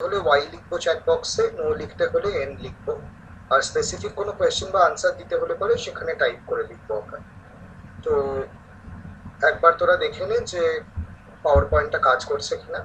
হলে ওয়াই লিখবো চ্যাট বক্সে, নো লিখতে হলে এন লিখবো, আর স্পেসিফিক কোনো কোয়েশ্চেন বা আনসার দিতে হলে পরে সেখানে টাইপ করে লিখবো আমরা। তো একবার তোরা দেখে নে যে পাওয়ার পয়েন্টটা কাজ করছে কিনা।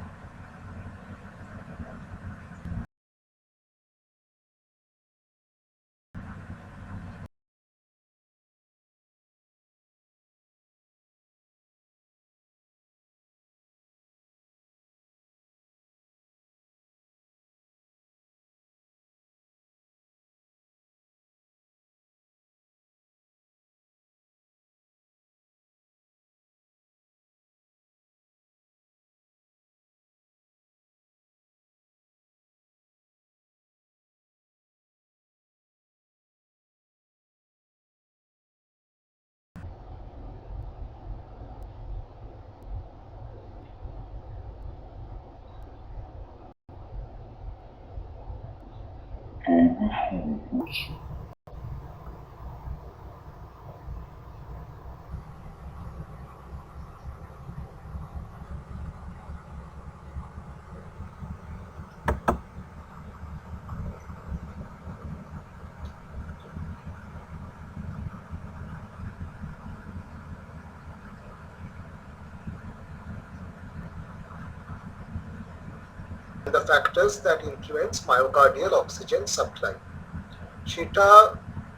The factors that influence myocardial oxygen supply, সেটা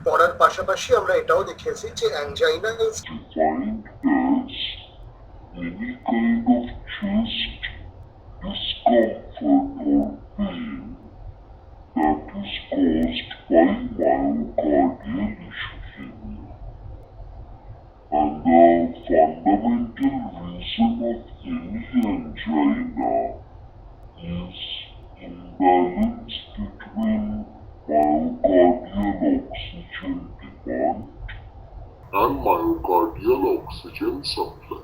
পড়ার পাশাপাশি আমরা এটাও দেখেছি যে অ্যাংজাইনা is defined as any kind of chest discomfort or pain that is caused by myocardial ischemia. And the fundamental reason of any angina is imbalance between myocardial oxygen demand and myocardial oxygen supply.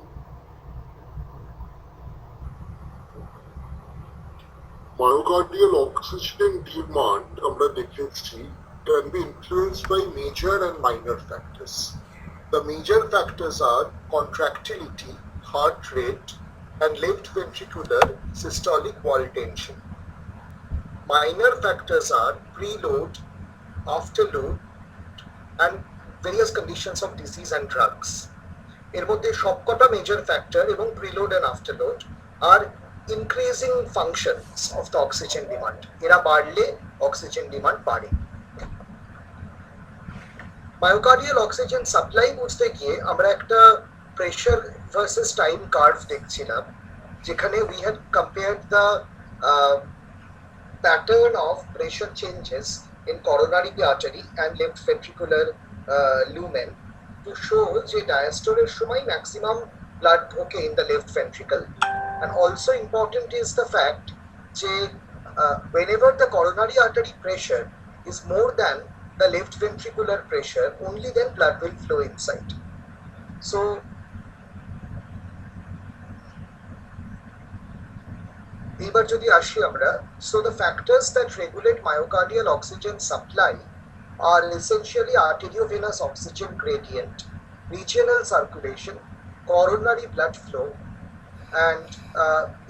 Myocardial oxygen demand আমরা দেখেছি can be influenced by major and minor factors. The major factors are contractility, heart rate, and left ventricular systolic wall tension. Minor factors are preload, afterload, and various conditions of disease and drugs. এর মধ্যে সবকটা major factor এবং preload and afterload আর increasing functions of the oxygen demand, এরা বাড়লে oxygen demand বাড়ে। Myocardial oxygen supply বুঝতে গিয়ে আমরা একটা প্রেশার ভার্সেস টাইম কার্ভ দেখছিলাম, যেখানে we had compared the pattern of pressure changes in coronary artery and left ventricular lumen to show যে diastoleর সময় maximum blood ঢোকে in the left ventricle. And also important is the fact যে whenever the coronary artery pressure is more than the left ventricular pressure, only then blood will flow inside. So এবার যদি আসি আমরা, so the factors that regulate myocardial oxygen supply are essentially arteriovenous oxygen gradient, regional circulation, coronary blood flow, and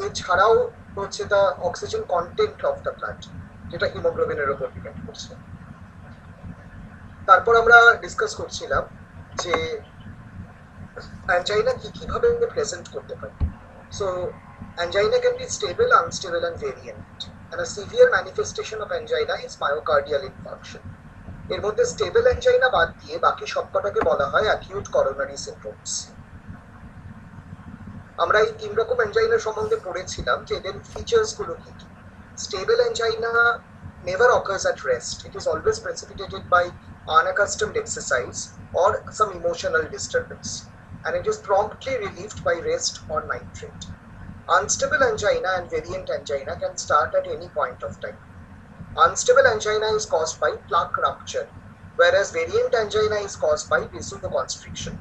এছাড়াও হচ্ছে the oxygen content of the blood, যেটা হিমোগ্লোবিনের উপর depend করছে। তারপর আমরা ডিসকাস করছিলাম যে অ্যাঞ্জাইনা কিভাবে প্রেজেন্ট করতে পারে। So angina can be stable, unstable, and variant. And a severe manifestation of angina is myocardial infarction. এর মধ্যে স্টেবল অ্যাঞ্জাইনা বাদ দিয়ে বাকি সবকটাকে বলা হয় অ্যাকিউট করোনারি সিনড্রোমস। আমরা এই তিন রকম অ্যাঞ্জাইনার সম্বন্ধে পড়েছিলাম যে এদের ফিচার্স গুলো কি কি। Stable angina never occurs at rest. It is always precipitated by unaccustomed exercise or some emotional disturbance, and it is promptly relieved by rest or nitrate. Unstable angina and variant angina can start at any point of time. Unstable angina is caused by plaque rupture, whereas variant angina is caused by vasoconstriction.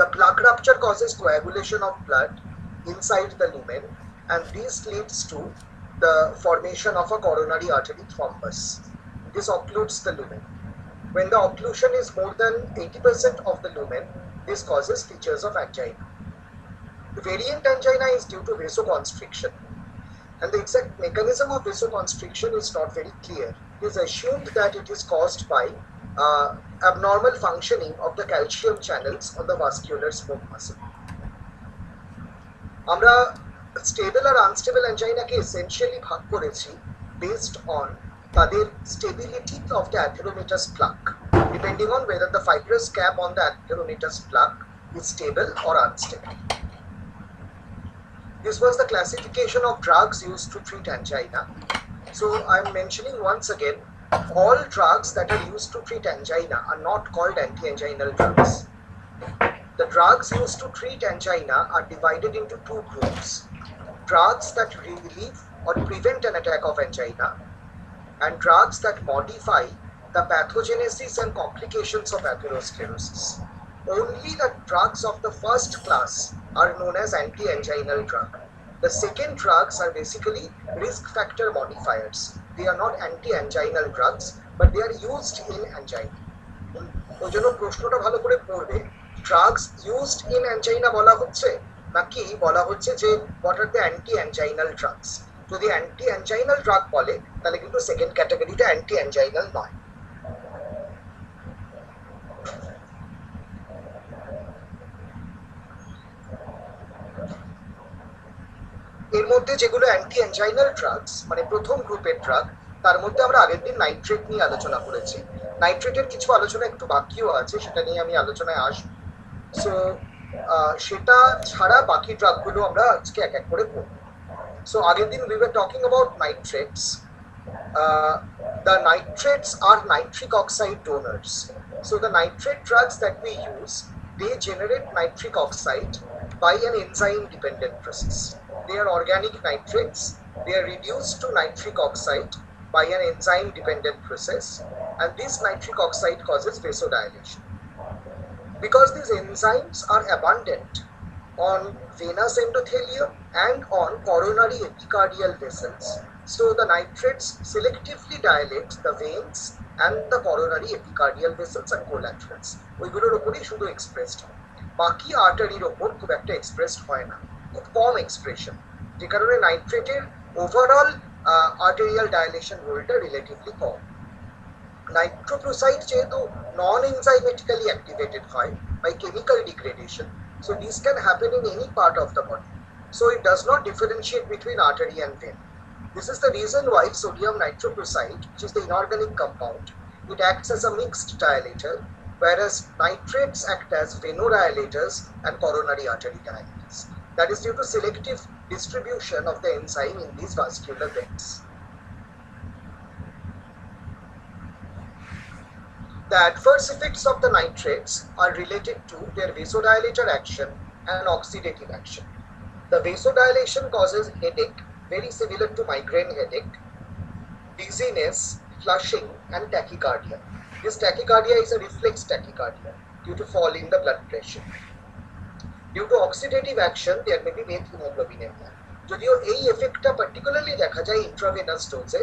The plaque rupture causes coagulation of blood inside the lumen, and this leads to the formation of a coronary artery thrombus. This occludes the lumen. When the occlusion is more than 80% of the lumen, this causes features of angina. The variant angina is due to vasoconstriction. and the exact mechanism of vasoconstriction is not very clear. It is assumed that it is caused by abnormal functioning of the calcium channels on the vascular smooth muscle. আমরা stable আর unstable অ্যাঞ্জাইনাকে essentially ভাগ করেছি based on তাদের stability of the atheromatous plaque, depending on whether the fibrous cap on the atheromatous plaque is stable or unstable. This was the classification of drugs used to treat angina. So I'm mentioning once again, all drugs that are used to treat angina are not called anti-anginal drugs. The drugs used to treat angina are divided into two groups: drugs that relieve or prevent an attack of angina, and drugs that modify the pathogenesis and complications of atherosclerosis. Only the drugs of the first class are known as anti-anginal drug. The second drugs are basically risk factor modifiers. They are not anti-anginal drugs, but they are used in angina. ওই জন্য প্রশ্নটা ভালো করে পড়বে, drugs used in angina বলা হচ্ছে নাকি বলা হচ্ছে যে what are the anti anginal drugs. যদি অ্যান্টি অ্যাঞ্জাইনাল ড্রাগ বলে তাহলে কিন্তু সেকেন্ড ক্যাটাগরিটা অ্যান্টি অ্যাঞ্জাইনাল নয়। এর মধ্যে যেগুলো অ্যান্টি অ্যাঞ্জাইনাল ড্রাগস মানে প্রথম গ্রুপের ড্রাগ, তার মধ্যে আমরা আগের দিন নাইট্রেট নিয়ে আলোচনা করেছি। নাইট্রেটের কিছু আলোচনা একটু বাকিও আছে, সেটা নিয়ে আমি আলোচনায় আসবো। সো সেটা ছাড়া বাকি ড্রাগগুলো আমরা আজকে এক এক করে পড়ব। সো আগের দিন we were talking about nitrates. The nitrates are nitric oxide donors. So the nitrate drugs that we use, they generate nitric oxide by an enzyme dependent process. They are organic nitrates. They are reduced to nitric oxide by an enzyme dependent process, and this nitric oxide causes vasodilation. Because these enzymes are abundant on venous endothelium and on coronary epicardial vessels, so the nitrates selectively dilate the veins and the coronary epicardial vessels and collaterals. ওইগুলোর উপরই শুধু expressed হয়, বাকি আর্টারির ওপর খুব একটা expressed হয় না, খুব কম এক্সপ্রেশন, যে কারণে নাইট্রেটের ওভারঅল আর্টেরিয়াল ডাইলেশন রোলটা রিলেটিভলি কম। নাইট্রোপ্রোসাইড যেহেতু নন এনজাইমেটিক্যালি অ্যাক্টিভেটেড হয় by chemical degradation, so this can happen in any part of the body, so it does not differentiate between artery and vein. This is the reason why sodium nitroprusside, which is the inorganic compound, it acts as a mixed dilator, whereas nitrates act as venodilators and coronary artery dilators. That is due to selective distribution of the enzyme in these vascular beds. The adverse effects of the nitrates are related to their vasodilator action and oxidative action. The vasodilation causes headache, very similar to migraine headache, dizziness, flushing, and tachycardia. This tachycardia is a reflex tachycardia due to fall in the blood pressure. Due to oxidative action, there may be methemoglobinemia. যদিও এই এফেক্টটা particularly দেখা যায় intravenous ডোজে,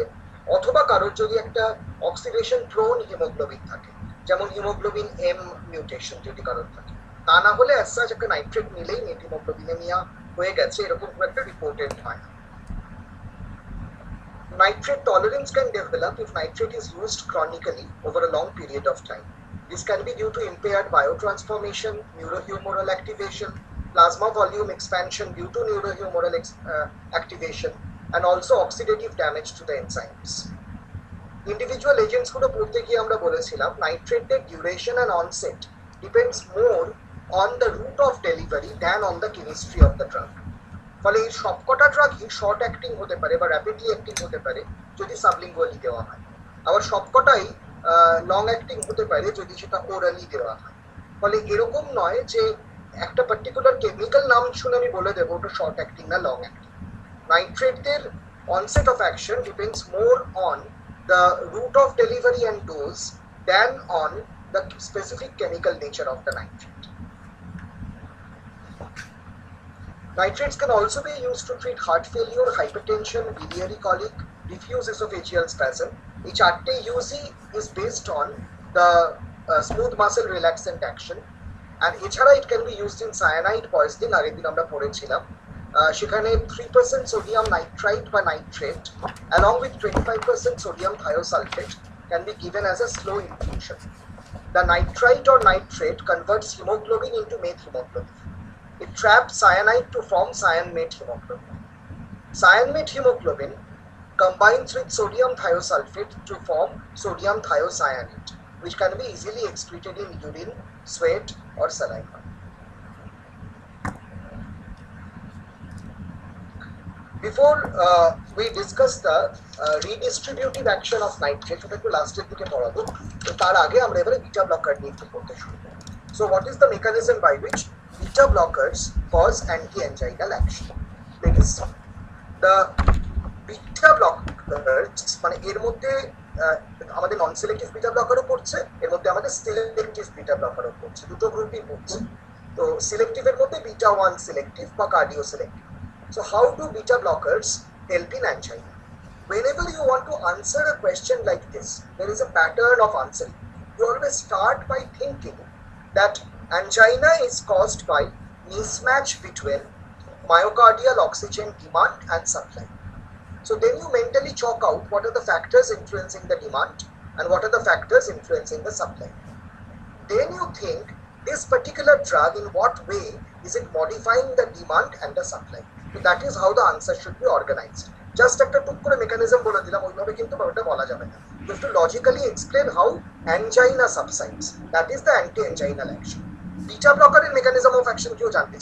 অথবা কারোর যদি একটা oxidation prone haemoglobin থাকে, যেমন হিমোগ্লোবিন এম মিউটেশন যদি কারোর থাকে, তা না হলে অ্যাজ সাচ একটা নাইট্রেট নিলেই মেথিমোগ্লোবিনেমিয়া হয়ে গেছে এরকম খুব একটা রিপোর্টেড হয় না। Nitrate tolerance can develop if nitrate is used chronically over a long period of time. This can be due to impaired biotransformation, neurohumoral activation, plasma volume expansion due to neurohumoral activation, and also oxidative damage to the enzymes. Individual agents গুলো পড়তে গিয়ে আমরা বলেছিলাম নাইট্রেটের duration and onset depends more on the route of delivery than on the chemistry of the drug. ফলে এই সবকটা ড্রাগই short acting হতে পারে বা র্যাপিডলি অ্যাক্টিং হতে পারে যদি সাবলিঙ্গুয়ালি দেওয়া হয়, আবার সবকটাই লং অ্যাক্টিং হতে পারে যদি সেটা ওরালি দেওয়া হয়। ফলে এরকম নয় যে একটা পার্টিকুলার কেমিক্যাল নাম শুনে আমি বলে দেবো ওটা শর্ট অ্যাক্টিং না লং অ্যাক্টিং। নাইট্রেটের onset of action depends more on the route of delivery and dose than on the specific chemical nature of the nitrate. Nitrates can also be used to treat heart failure, hypertension, biliary colic, diffuse esophageal spasm. এই চারটে ইউজই is based on the smooth muscle relaxant action, and এছাড়া it can be used in cyanide poisoning, আগের দিন আমরা পড়েছিলাম। সেখানে 3% sodium nitrite বা nitrate along with 25% sodium thiosulfate can be given as a slow infusion. The nitrite or nitrate converts hemoglobin into meth hemoglobin. It traps cyanide to form cyan-meth hemoglobin. Cyan-meth hemoglobin combines with sodium thiosulfate to form sodium thiocyanate, which can be easily excreted in urine, sweat, or saliva. Before we discuss the redistributive action of nitrate, ওটা একটু লাস্টের দিকে পড়াবো, তো তার আগে আমরা এবারে বিটা ব্লকার নিয়ে একটু পড়তে শুরু করব। So what is the mechanism by which beta blockers cause anti-anginal action? Let us see. The beta blockers মানে এর মধ্যে আমাদের নন সিলেক্টিভ বিটা ব্লকারও পড়ছে, এর মধ্যে আমাদের সিলেক্টিভ বিটা ব্লকারও পড়ছে, দুটো গ্রুপই পড়ছে। তো সিলেক্টিভের মধ্যে বিটা 1 সিলেক্টিভ বা cardio selective. So how do beta blockers help in angina? Whenever you want to answer a question like this, there is a pattern of answering. You always start by thinking that angina is caused by mismatch between myocardial oxygen demand and supply. So then you mentally chalk out what are the factors influencing the demand and what are the factors influencing the supply. Then you think this particular drug, in what way is it modifying the demand and the supply? So that is how the answer should be organized. Just একটা টুক করে mechanism বলে দিলাম, ওইভাবে কিন্তু ওটা বলা যাবে না। You have to logically explain how angina subsides. That is the anti-anginal action. Beta blocker এর mechanism of action কেউ জানতে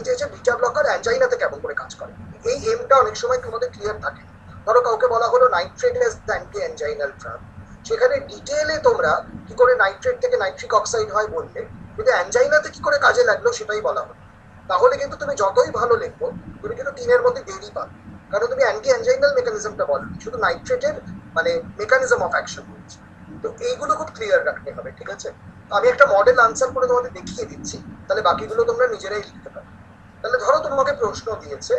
চাইছে বিটা ব্লকার অ্যাঞ্জাইনাতে কেমন করে কাজ করে। এই এমটা অনেক সময় তোমাদের ক্লিয়ার থাকে। ধরো কাউকে বলা হলো নাইট্রেট এজ দ্য অ্যান্টি-অ্যাঞ্জাইনাল ড্রাগ, সেখানে ডিটেইলে তোমরা কি করে নাইট্রেট থেকে নাইট্রিক অক্সাইড হয় বললে, কিন্তু অ্যাঞ্জাইনাতে কি করে কাজে লাগলো সেটাই বলা হলো। তাহলে কিন্তু তুমি যতই ভালো লিখবো, তুমি কিন্তু তিনের মধ্যে দেরি পাবে, কারণ তুমি অ্যান্টি অ্যাঞ্জাইনাল মেকানিজমটা বলো, শুধু নাইট্রেটের মানে মেকানিজম অফ অ্যাকশন বলছি। তো এইগুলো খুব ক্লিয়ার রাখতে হবে, ঠিক আছে? আমি একটা মডেল আনসার করে তোমাদের দেখিয়ে দিচ্ছি, তাহলে বাকিগুলো তোমরা নিজেরাই লিখতে পারো। তাহলে ধরো তোমাকে প্রশ্ন দিয়েছে,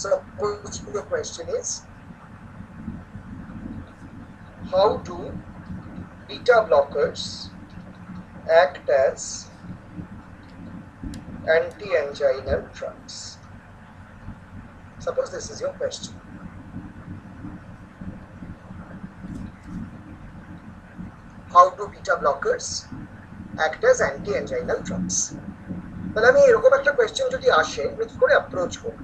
suppose your question is how do beta blockers act as anti-anginal drugs? Suppose this is your question. How do beta blockers act as anti-anginal drugs? তাহলে আমি এরকম একটা কোয়েশ্চেন যদি আসে, আমি কি করে অ্যাপ্রোচ করব?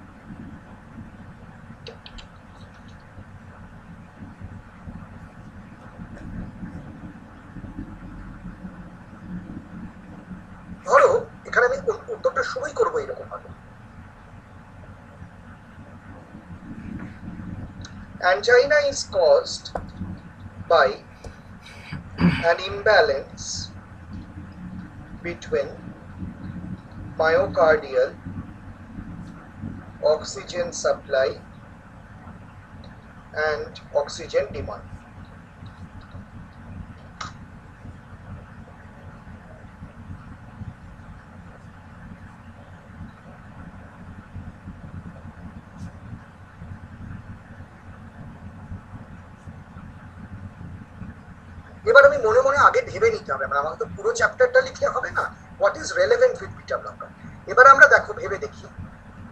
ধরো এখানে আমি উত্তরটা শুরুই করবো এরকম ভাবে, angina is caused by an imbalance between myocardial oxygen supply and oxygen demand. এবার আমি মনে মনে আগে ভেবে নিতে হবে, মানে আমাকে তো পুরো চ্যাপ্টারটা লিখলে হবে না, what is relevant with beta blocker. এবার আমরা দেখো ভেবে দেখি,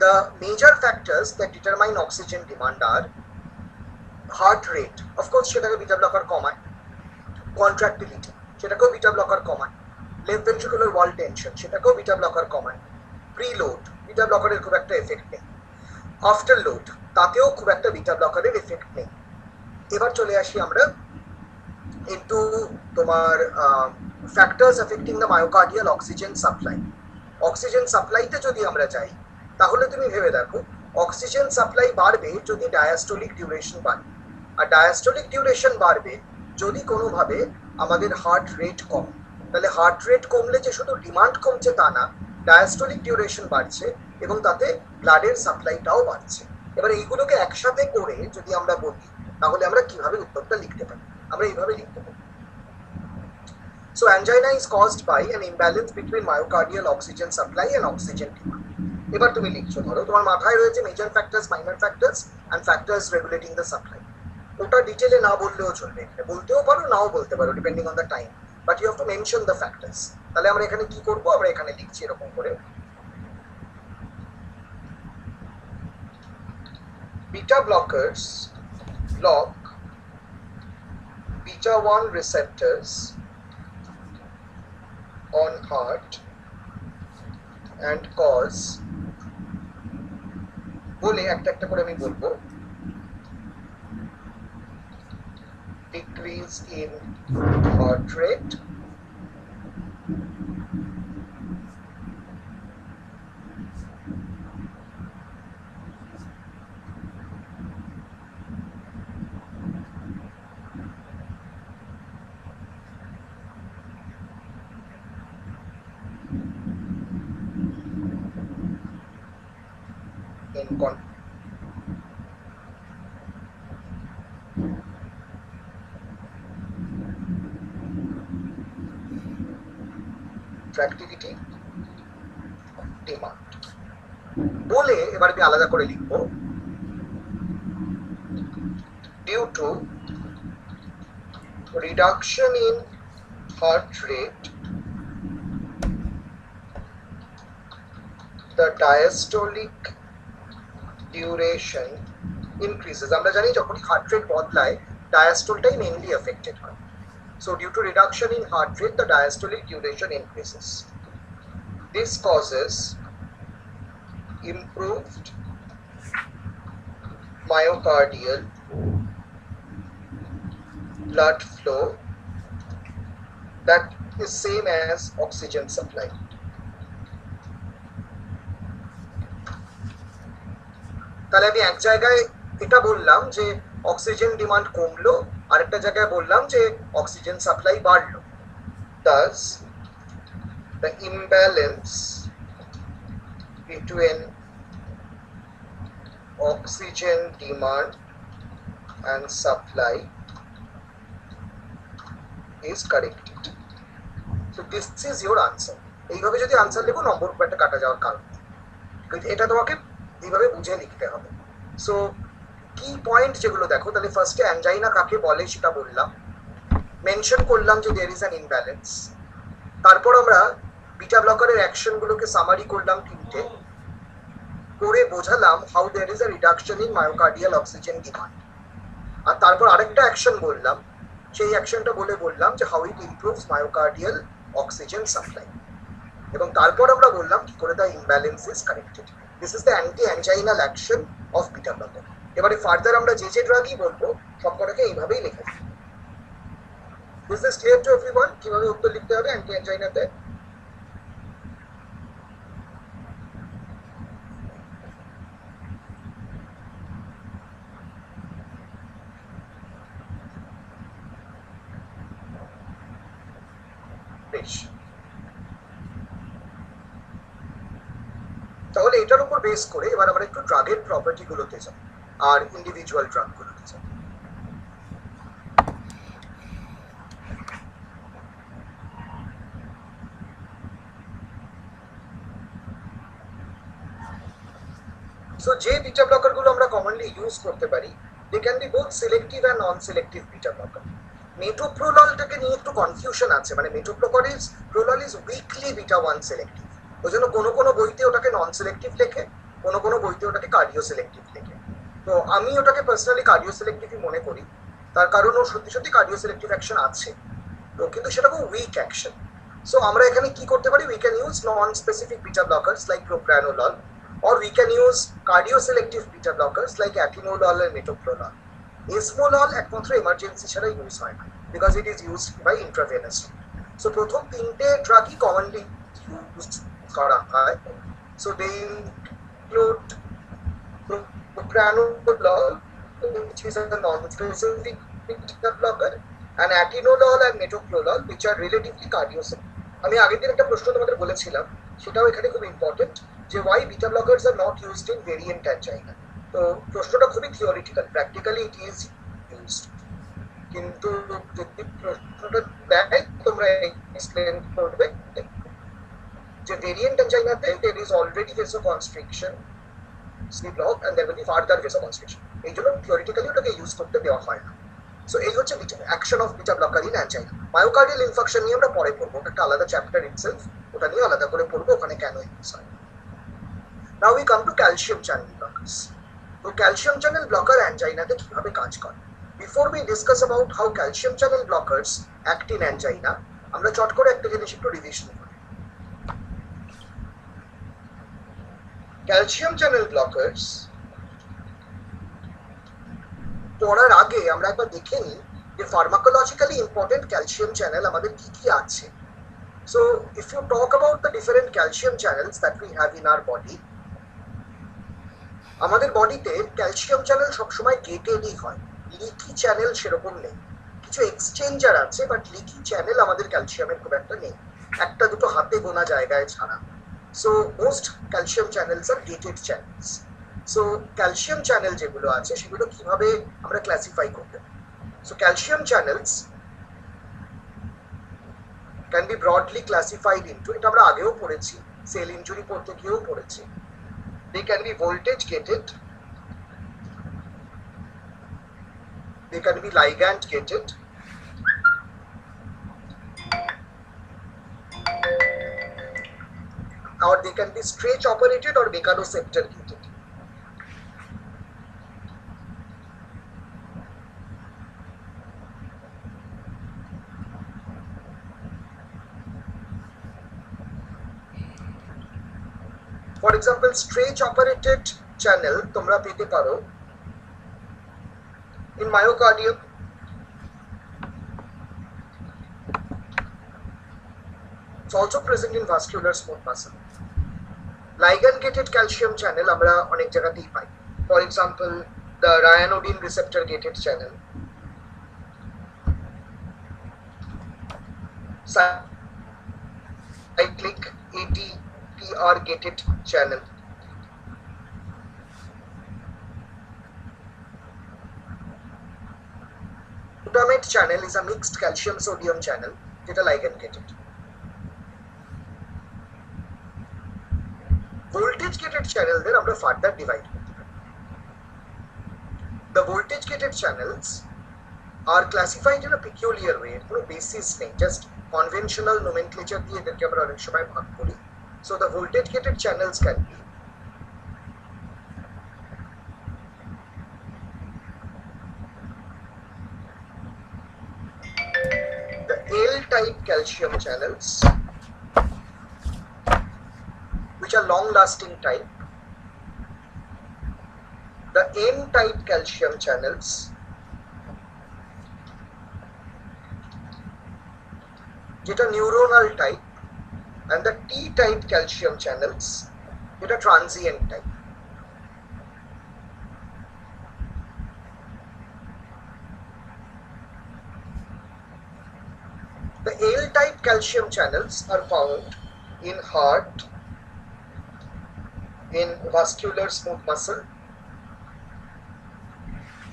the major factors that determine oxygen demand আর হার্ট রেট, অফকোর্স সেটাকে বিটা ব্লকার কমায়, কন্ট্রাক্টিলিটি সেটাকেও বিটা ব্লকার কমায়, লেফট ভেন্ট্রিকুলার ওয়াল টেনশন সেটাকেও বিটা ব্লকার কমায়, প্রিলোড বিটা ব্লকারের খুব একটা এফেক্ট নেই, আফটার লোড তাতেও খুব একটা বিটা ব্লকারের এফেক্ট নেই। এবার চলে আসি আমরা into তোমার factors affecting the myocardial oxygen supply. Oxygen সাপ্লাইতে যদি আমরা যাই, তাহলে তুমি ভেবে দেখো অক্সিজেন সাপ্লাই বাড়বে যদি ডায়াস্টোলিক ডিউরেশন বাড়ে, আর ডায়াস্টোলিক ডিউরেশন বাড়বে যদি কোনোভাবে আমাদের হার্ট রেট কম। তাহলে হার্ট রেট কমলে যে শুধু ডিমান্ড কমছে তা না, ডায়াস্টোলিক ডিউরেশন বাড়ছে এবং তাতে ব্লাডের সাপ্লাইটাও বাড়ছে। এবার এইগুলোকে একসাথে করে যদি আমরা বলি, তাহলে আমরা কিভাবে উত্তরটা লিখতে পারি? আমরা এইভাবে লিখতে পারি, so angina is caused by an imbalance between myocardial oxygen supply and oxygen demand. এবার তুমি লিখছো, ধরো তোমার মাথায় রয়েছে major factors, minor factors and factors regulating the supply. ওটা ডিটেইলে না বললেও চলবে, বলতেও পারো নাও বলতে পারো depending on the time, but you have to mention the factors. তাহলে আমরা এখানে কি করব, আমরা এখানে লিখছি এরকম করে, Beta blockers block beta 1 receptors on heart and cause বলে একটা একটা করে আমি বলবো decrease in heart rate, in contractility demand বলে এবার আমি আলাদা করে লিখবো due to reduction in heart rate the diastolic duration increases. আমরা জানি যখন হার্ট রেট বদলায় ডায়াস্টোলটাই মেইনলি এফেক্টেড হয়. So due to reduction in heart rate the diastolic duration increases. This causes improved myocardial blood flow that is same as oxygen supply. তাহলে আমি এক জায়গায় এটা বললাম যে অক্সিজেন ডিমান্ড কমলো, আরেকটা জায়গায় বললাম যে অক্সিজেন সাপ্লাই বাড়লো। Thus, the imbalance between oxygen demand and supply is corrected. So this is your answer. এইভাবে যদি আনসার লেখো নম্বর একটা কাটা যাওয়ার কারণ, কিন্তু এটা তোমাকে এইভাবে বুঝে লিখতে হবে। সো কি পয়েন্ট যেগুলো দেখো, তাহলে ফার্স্টে অ্যাঞ্জাইনা কাকে বলে সেটা বললাম, মেনশন করলাম যে দেয়ার ইজ অ্যান ইমব্যালেন্স। তারপর আমরা বিটা ব্লকারের অ্যাকশনগুলোকে সামারি করলাম তিনটে, করে বোঝালাম how there is a reduction in myocardial oxygen demand. আর তারপর আরেকটা অ্যাকশন বললাম, সেই অ্যাকশনটা বললাম যে how it improves myocardial oxygen supply. এবং তারপর আমরা বললাম কি করে the imbalance is corrected. This is the anti anginal action of beta blocker. এবারে ফার্দার আমরা যে ড্রাগই বলবো সবকটাকে এইভাবেই লেখা যায়। This is clear to everyone কিভাবে উত্তর লিখতে হবে অ্যান্টি অ্যাঞ্জাইনাতে? বেশ, তাহলে এটার উপর বেস করে এবার আমরা একটু ড্রাগের প্রপার্টি গুলোতে যাব আর ইন্ডিভিজুয়াল ড্রাগ গুলোতে যাব। সো যে বিটা ব্লকার গুলো আমরা কমনলি ইউজ করতে পারি, they can be both selective and non selective beta blocker. মেটোপ্রোললটাকে নিয়ে একটু কনফিউশন আছে, মানে metoprolol is weakly beta 1 selective. ওই জন্য কোনো কোনো বইতে ওটাকে নন সিলেক্টিভ লেখে, কোনো কোনো বইতে ওটাকে কার্ডিও সিলেক্টিভ লেখে। তো আমি ওটাকে পার্সোনালি কার্ডিও সিলেক্টিভই মনে করি, তার কারণ ও সত্যি সত্যি কার্ডিও সিলেক্টিভ অ্যাকশন আছে, তো কিন্তু সেটা খুব উইক অ্যাকশন। সো আমরা এখানে কি করতে পারি, we can use non specific beta blockers like propranolol, or we can use cardioselective beta blockers like atenolol and metoprolol. Esmolol একমাত্র emergency ছাড়া ইউজ হয় না, because it is used by intravenous. So প্রথম তিনটে ড্রাগই commonly used করা হয়। So they include propranolol, which is a non-specific beta blocker, and atenolol and metoprolol, which are relatively cardioselective. আমি আগের দিন একটা প্রশ্ন তোমাদের বলেছিলাম, সেটাও এখানে খুব ইম্পর্টেন্ট, যে why beta blockers are not used in variant angina. তো প্রশ্নটা খুবই theoretical, practically it is used, কিন্তু যদি প্রশ্নটা দেয় তোমরা এক্সপ্লেন করবে যে variant অ্যাঞ্জাইনাতে there is already vasoconstriction, sleep block, and there will be further vasoconstriction. এই জন্য থিওরিটিক্যালি ওটাকে ইউজ করতে দেওয়া হয় না। সো এই হচ্ছে action of beta blocker in angina. Myocardial infection নিয়ে আমরা পরে পড়বো, একটা আলাদা চ্যাপ্টার ইটসেলফ, ওটা নিয়ে আলাদা করে পড়বো ওখানে কেন ইউজ হয়। Now we come to calcium channel blockers. তো ক্যালসিয়াম চ্যানেল ব্লকার অ্যাঞ্জাইনাতে কিভাবে কাজ করে? Before we discuss about how calcium channel blockers act in angina, আমরা চট করে একটা জিনিস একটু রিভিশন করি। ক্যালসিয়াম চ্যানেল ব্লকার্স পড়ার আগে আমরা একবার দেখে নিই যে ফার্মাকোলজিক্যালি ইম্পর্টেন্ট ক্যালসিয়াম চ্যানেল আমাদের কি কি আছে। So if you talk about the different calcium channels that we have in our body, আমাদের বডিতে ক্যালসিয়াম চ্যানেল সবসময় গেটেডই হয়, লিকি চ্যানেল সেরকম নেই। কিছু এক্সচেঞ্জার আছে, বাট লিকি চ্যানেল আমাদের ক্যালসিয়ামের খুব একটা নেই, একটা দুটো হাতে গোনা জায়গায় ছাড়া। So most calcium channels are gated channels. So calcium channel যেগুলো আছে সেগুলো কিভাবে আমরা ক্লাসিফাই করতে পারি? So calcium channels can be broadly classified into, এটা আমরা আগেও পড়েছি, সেল ইনজুরি পড়তে গিয়েও পড়েছি। They can be voltage gated, they can be ligand gated, or they can be stretch operated or mechanoceptor gated. For example, stretch operated channel তোমরা পেতে পারো in myocardium, it's also present in vascular smooth muscle. Ligand gated calcium channel আমরা অনেক জায়গাতেই পাই, for example the ryanodine receptor gated channel, cyclic ATPR gated channel, glutamate channel is a mixed calcium sodium channel যেটা ligand gated. Voltage gated channel দের আমরা further divide করতে পারি। The voltage gated channels are classified in a peculiar way, কোনো basis নেই, just conventional nomenclature দিয়ে এদেরকে আমরা অনেক সময় ভাগ করি। So the voltage gated channels can be the L-type calcium channels, which are long-lasting type, the N-type calcium channels, যেটা neuronal type, and the T-type calcium channels, যেটা transient type. The L-type calcium channels are found in heart, in vascular smooth muscle,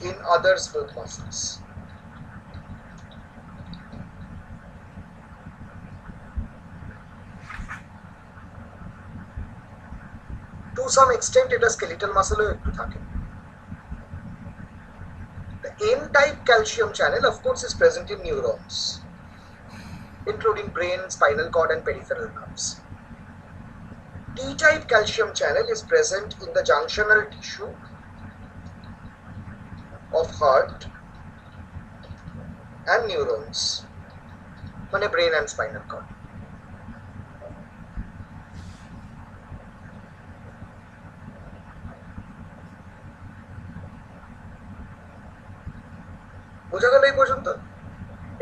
in other smooth muscles. To some extent এটা skeletal muscle একটু থাকে। The N-type calcium channel of course is present in neurons, including brain, spinal cord and peripheral nerves. T-type calcium channel is present in the junctional tissue of heart and neurons, মানে brain and spinal cord. বোঝা গেল এই পর্যন্ত?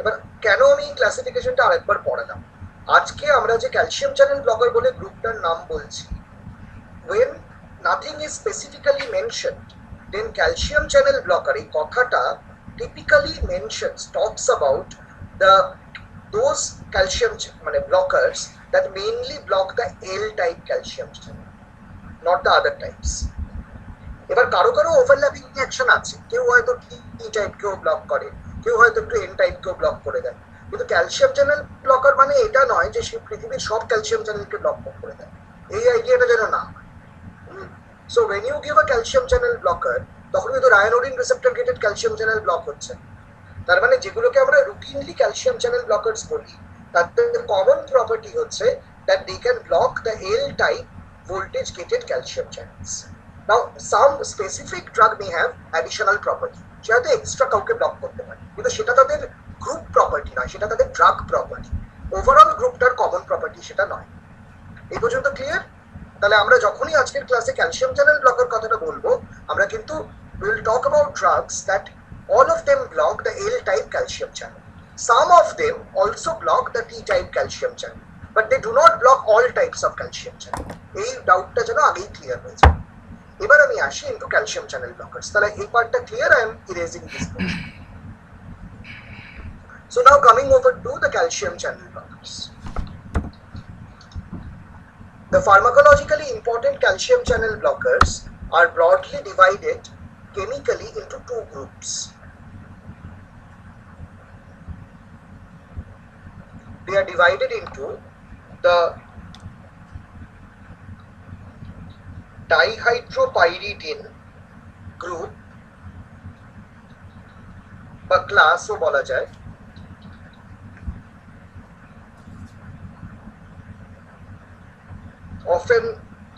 এবার কেন আমি ক্লাসিফিকেশনটা আরেকবার পড়ালাম, আজকে আমরা যে ক্যালসিয়াম চ্যানেল ব্লকার বলে গ্রুপটার নাম বলছি, when nothing is specifically mentioned, then calcium channel blocker এই কথাটা typically mentions, talks about those calcium মানে blockers that mainly block the L type calcium channel, not the other types. এবার কারো কারো overlapping action আছে, কেউ হয়তো টি টাইপ কেও ব্লক করে, কেউ হয়তো একটু এন টাইপ কেও ব্লক করে দেয়, কিন্তু ক্যালসিয়াম চ্যানেল ব্লকার মানে এটা নয় যে সে পৃথিবীর সব ক্যালসিয়াম চ্যানেলকে ব্লক করে দেয়, এই আইডিয়াটা যেন না হয়। So when you give a calcium channel blocker, তখন কিন্তু ryanodine receptor gated calcium channel block হচ্ছে। তার মানে যেগুলোকে আমরা রুটিনলি ক্যালসিয়াম চ্যানেল ব্লকার্স বলি, তাদের কমন প্রপার্টি হচ্ছে that they can block the L type voltage gated calcium channels. Now some specific drug may have additional property, সেটা extra কাউকে ব্লক করতে পারে, কিন্তু সেটা তাদের গ্রুপ প্রপার্টি নয়, সেটা তাদের ড্রাগ প্রপার্টি, ওভারঅল গ্রুপটার কমন প্রপার্টি সেটা নয়। এই পর্যন্ত ক্লিয়ার? তাহলে আমরা যখনই আজকের ক্লাসে ক্যালসিয়াম চ্যানেল ব্লকের কথাটা বলবো, আমরা কিন্তু will talk about drugs that all of them block the L-type calcium channel. Some of them also block the T-type calcium channel, but they do not block all types of calcium channel. এই ডাউটটা যেন আগেই clear হয়েছে। এবার আমি আসি into calcium channel blockers. তাহলে এই পার্টটা clear, I am erasing this portion. So now coming over to the calcium channel blockers. The pharmacologically important calcium channel blockers are broadly divided chemically into two groups. They are divided into the dihydropyridine group বা ক্লাসও বলা যায়, often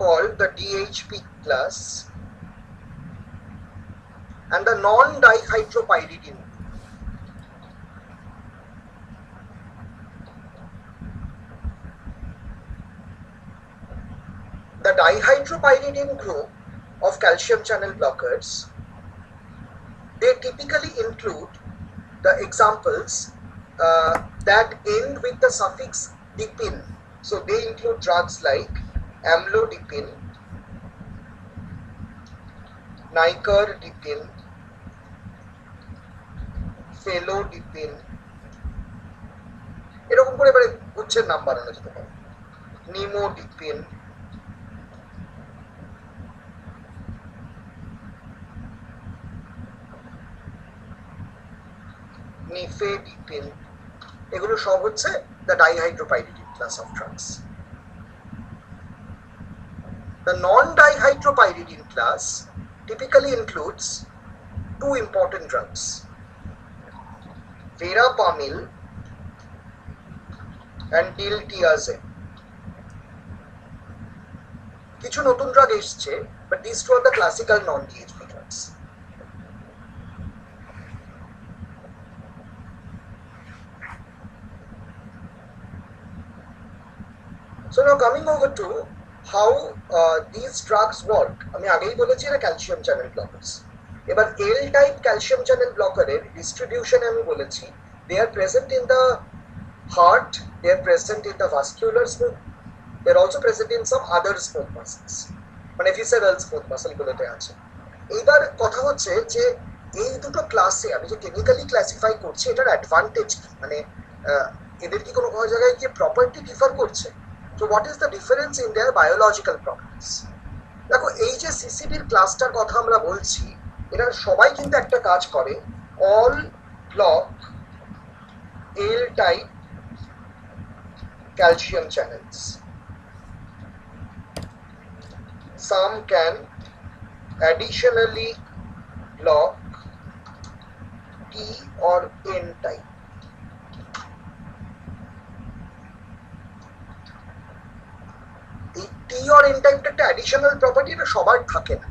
called the DHP class, and the non-dihydropyridine. The dihydropyridine group of calcium channel blockers, they typically include the examples that end with the suffix dipine. So they include drugs like amlodipine, nicardipine, felodipine, এরকম করে এবারে গুচ্ছের নাম বানানো যেতে পারে, নিমোডিপিন, nifedipine, এগুলো সব হচ্ছে the dihydropyridine class of drugs. The non-dihydropyridine class typically includes two important drugs, verapamil and diltiazem. কিছু নতুন ড্রাগ এসছে, but these two are the classical non-DHP drugs. So now coming over to how these drugs work, আমি আগেই বলেছি এটা calcium channel blockers. এবার L type calcium channel ব্লকারের ডিস্ট্রিবিউশনে আমি বলেছি they are present in the heart, they are present in the vascular smooth, they are also present in some other smooth muscles, মানে visceral smooth muscle গুলোতে আছে। এইবার কথা হচ্ছে যে এই দুটো ক্লাসে আমি যে কেমিক্যালি ক্লাসিফাই করছি এটার অ্যাডভান্টেজ কি, মানে এদের কি কোনো জায়গায় কি প্রপার্টি ডিফার করছে? So what is the difference in their biological properties? দেখো এই যে সিসিডির ক্লাসটার কথা আমরা বলছি, এরা সবাই কিন্তু একটা কাজ করে, all block L type calcium channels. Some can additionally block T or N type. T or N type একটা অ্যাডিশনাল প্রপার্টি, এটা সবার থাকে না,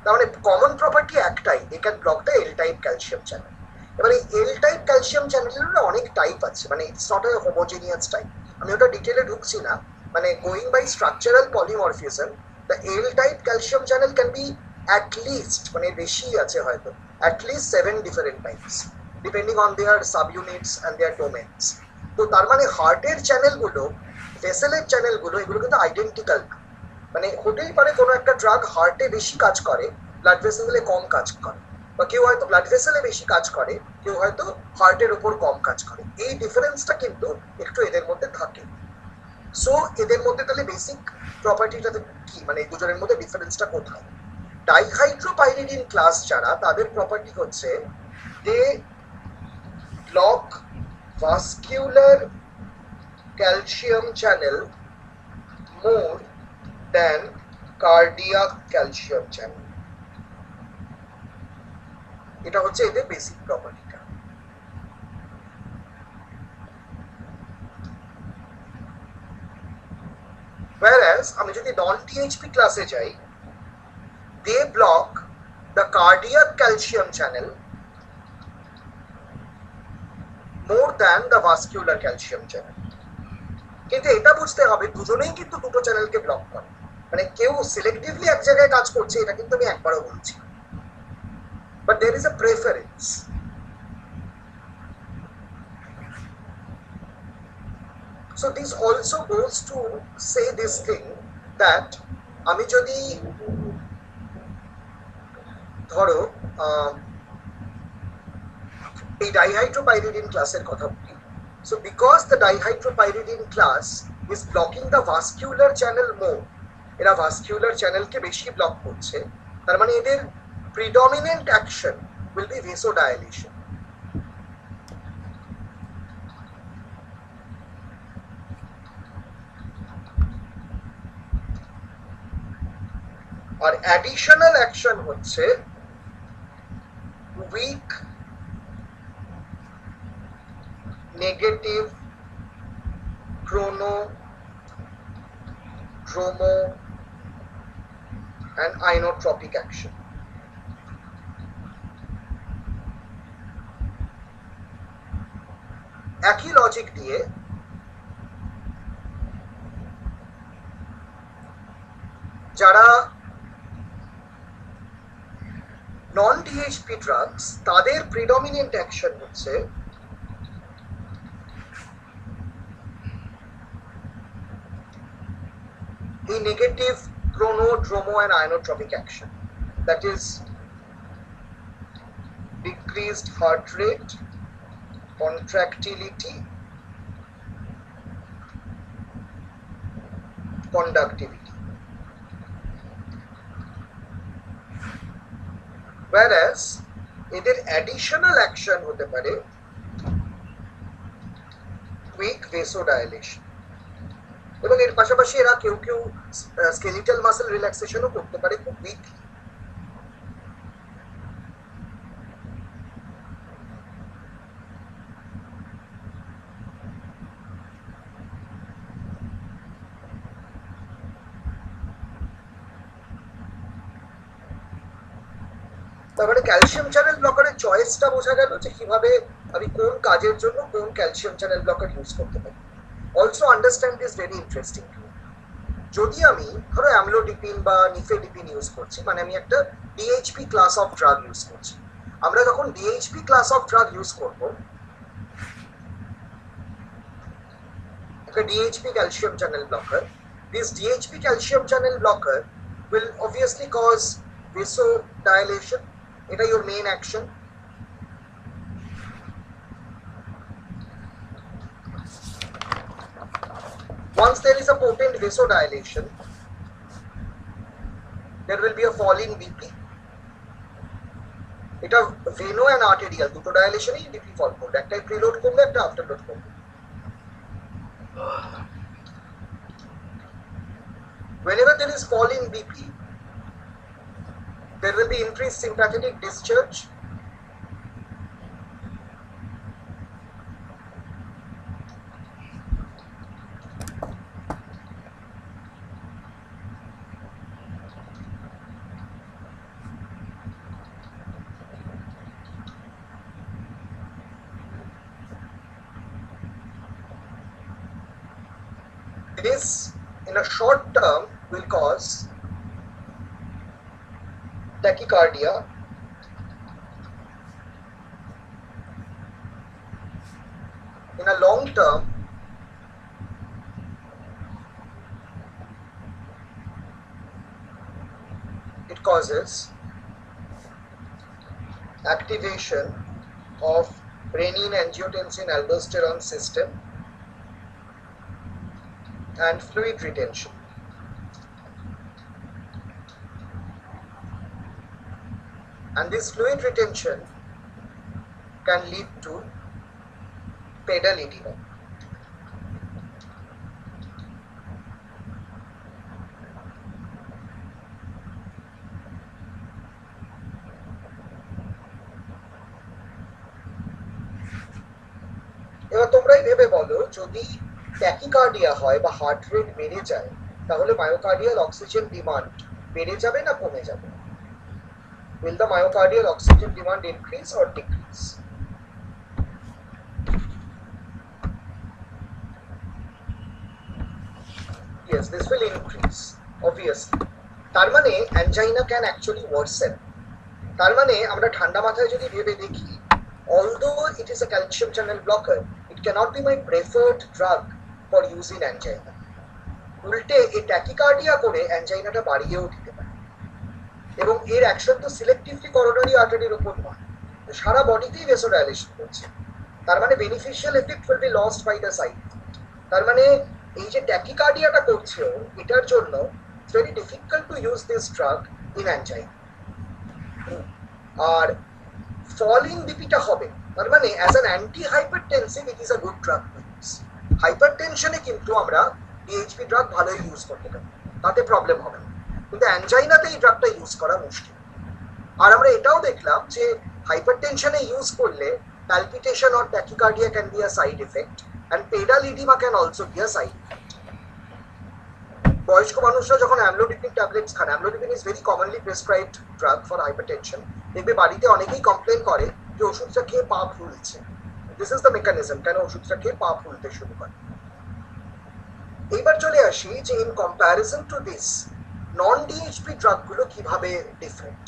তার মানে কমন প্রপার্টি একটাই, they can block the L type calcium channel. এবারে L type calcium চ্যানেলের অনেক টাইপ আছে, মানে it's not a homogeneous type, আমি ওটা ডিটেলে ঢুকছি না, মানে going by structural polymorphism the L type calcium channel can be at least, মানে বেশি আছে হয়তো, at least 7 different types depending on their subunits and their domains. তো তার মানে হার্টের চ্যানেলগুলো, ভেসেলের চ্যানেলগুলো, এগুলো কিন্তু আইডেন্টিক্যাল না, মানে হতেই পারে কোনো একটা ড্রাগ হার্টে বেশি কাজ করে, ব্লাড ভেসেলে কম কাজ করে, বা কেউ হয়তো ব্লাড ভেসেলে বেশি কাজ করে, কেউ হয়তো হার্টের উপর কম কাজ করে, এই ডিফারেন্সটা কিন্তু একটু এদের মধ্যে থাকে। সো এদের মধ্যে তাহলে বেসিক প্রপার্টিটা কি, মানে এই দুজনের মধ্যে ডিফারেন্সটা কোথায়? ডাইহাইড্রোপাইরিডিন ক্লাস যারা, তাদের প্রপার্টি হচ্ছে they block vascular calcium channel more than cardiac calcium channel. এটা হচ্ছে এদের বেসিক প্রপার্টিটা। whereas আমি যদি নন টিএইচপি ক্লাসে যাই, they block the cardiac calcium channel more than the vascular calcium channel. কিন্তু এটা বুঝতে হবে দুজনেই কিন্তু দুটো চ্যানেলকে ব্লক করে, মানে কেউ সিলেক্টিভলি এক জায়গায় কাজ করছে এটা কিন্তু আমি একবারও বলছি, but there is a preference. So this also goes to say this thing that আমি যদি ধরো এই ডাইহাইড্রোপাইরিডিন ক্লাসের কথা বলি, so because the dihydropyridine class is blocking the vascular channel more, এরা vascular চ্যানেলকে বেশি ব্লক করছে, তার মানে এদের predominant action will be vasodilation. আর অ্যাডিশনাল অ্যাকশন হচ্ছে weak negative chrono, chromo and inotropic action. একই লজিক দিয়ে যারা নন ডিএইচপি ড্রাগস তাদের প্রিডমিনেন্ট অ্যাকশন হচ্ছে the negative chronodromo and inotropic action, that is decreased heart rate, contractility, conductivity. Whereas এদের additional action হতে পারে weak vasodilation, এবং এর পাশাপাশি এরা কেউ কেউ স্কেলিটাল মাসল রিল্যাক্সেশনও করতে পারে খুব উইকলি। তারপরে ক্যালসিয়াম চ্যানেল ব্লকারের চয়েসটা বোঝা গেল যে কিভাবে আমি কোন কাজের জন্য কোন ক্যালসিয়াম চ্যানেল ব্লকার ইউজ করতে পারি। Also understand this very interesting. যদি আমি ধরো অ্যামলোডিপিন বা নিফেডিপিন ইউজ করছি, মানে আমি একটা DHP class of drug use করছি, আমরা যখন DHP class of drug use করব, একটা DHP calcium channel blocker, this DHP calcium channel blocker will obviously cause vasodilation. এটা your main action. Once there is a potent vasodilation, there will be a fall in BP. এটা ভেনো and arterial দুটো ডায়ালেশনেই BP ফল করবে, একটা preload করবে একটা আফটারলোড করবে। Whenever there is fall in BP, there will be increased sympathetic discharge, this in a short term will cause tachycardia, in a long term it causes activation of renin angiotensin aldosterone system and fluid retention. And this fluid retention can lead to pedal edema. এবার তোমরাই ভেবে বলো, যদি tachycardia হয় বা heart rate বেড়ে যায়, তাহলে মায়োকার্ডিয়াল অক্সিজেন ডিমান্ড বেড়ে যাবে না কমে যাবে? will the myocardial oxygen demand increase or decrease? Yes, this will increase, obviously. তার মানে angina can actually worsen. তার মানে আমরা ঠান্ডা মাথায় যদি ভেবে দেখি, although it is a calcium channel blocker, it cannot be my preferred drug for use in angina. উল্টে এই ট্যাকিকার্ডিয়া করে অ্যাঞ্জাইনাটা বাড়িয়েও দিতে পারে, এবং এর অ্যাকশন তো সিলেক্টিভলি করোনারি আর্টারির উপর নয়, সারা বডিতেই ভেসোডাইলেশন করছে। তার মানে beneficial effect will be lost by the side. তার মানে এই যে ট্যাকিকার্ডিয়াটা করছে এটার জন্য it's very difficult to use this drug in angina. আর ফলিং বিপিটা হবে, তার মানে as an anti hypertensive it is a good drug to use. হাইপারটেনশনে কিন্তু আমরা ডিএইচপি ড্রাগ ভালোই ইউজ করতে পারি, তাতে প্রবলেম হবে না, কিন্তু অ্যাঞ্জাইনাতে এই ড্রাগটা ইউজ করা মুশকিল। আর আমরা এটাও দেখলাম যে হাইপারটেনশনে ইউজ করলে palpitation or tachycardia can be a side effect and pedal edema can also be a side effect. বয়স্ক মানুষরা যখন amlodipine tablets Khan, amlodipine is very commonly prescribed drug for hypertension, দেখবে বাড়িতে অনেকেই কমপ্লেন করে যে ওষুধটা খেয়ে পা ফুলছে। দিস ইজ দ্য মেকানিজম, কেন ওষুধটা খেয়ে পা ফুলতে শুরু করে। এইবার চলে আসি যে in comparison to this non DHP ড্রাগগুলো কিভাবে different.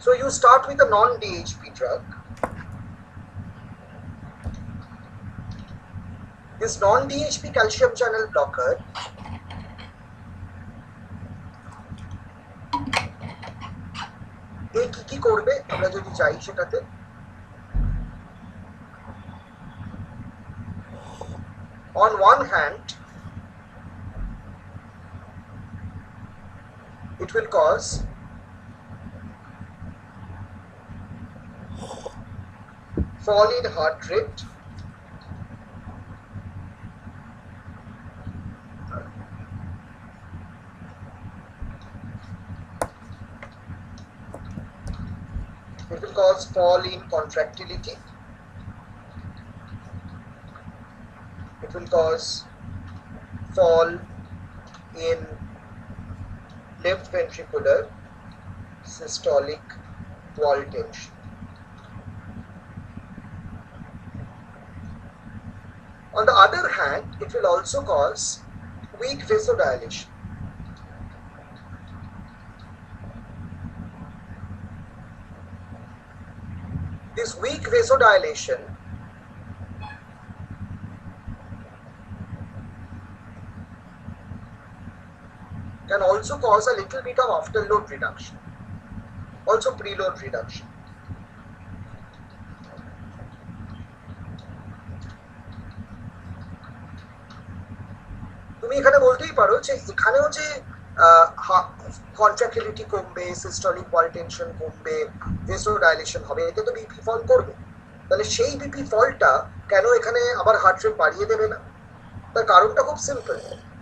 So you start with a non-DHP drug. This non-DHP calcium channel blocker এই কি করবে আমরা যদি যাই সেটাতে, on one hand it will cause fall in heart rate, it will cause fall in contractility, it will cause fall in left ventricular systolic wall tension. On the other hand, it will also cause weak vasodilation. This weak vasodilation can also cause a little bit of afterload reduction, also preload reduction. তুমি এখানে বলতেই পারো যে এখানেও যে contractility কমবে, systolic ওয়াল tension কমবে, ভেসোডাইলেশন হবে, এতে তো বিপি ফল করবে। তাহলে সেই বিপি ফলটা কেন এখানে আবার হার্ট রেট বাড়িয়ে দেবে না? তার কারণটা খুব সিম্পল।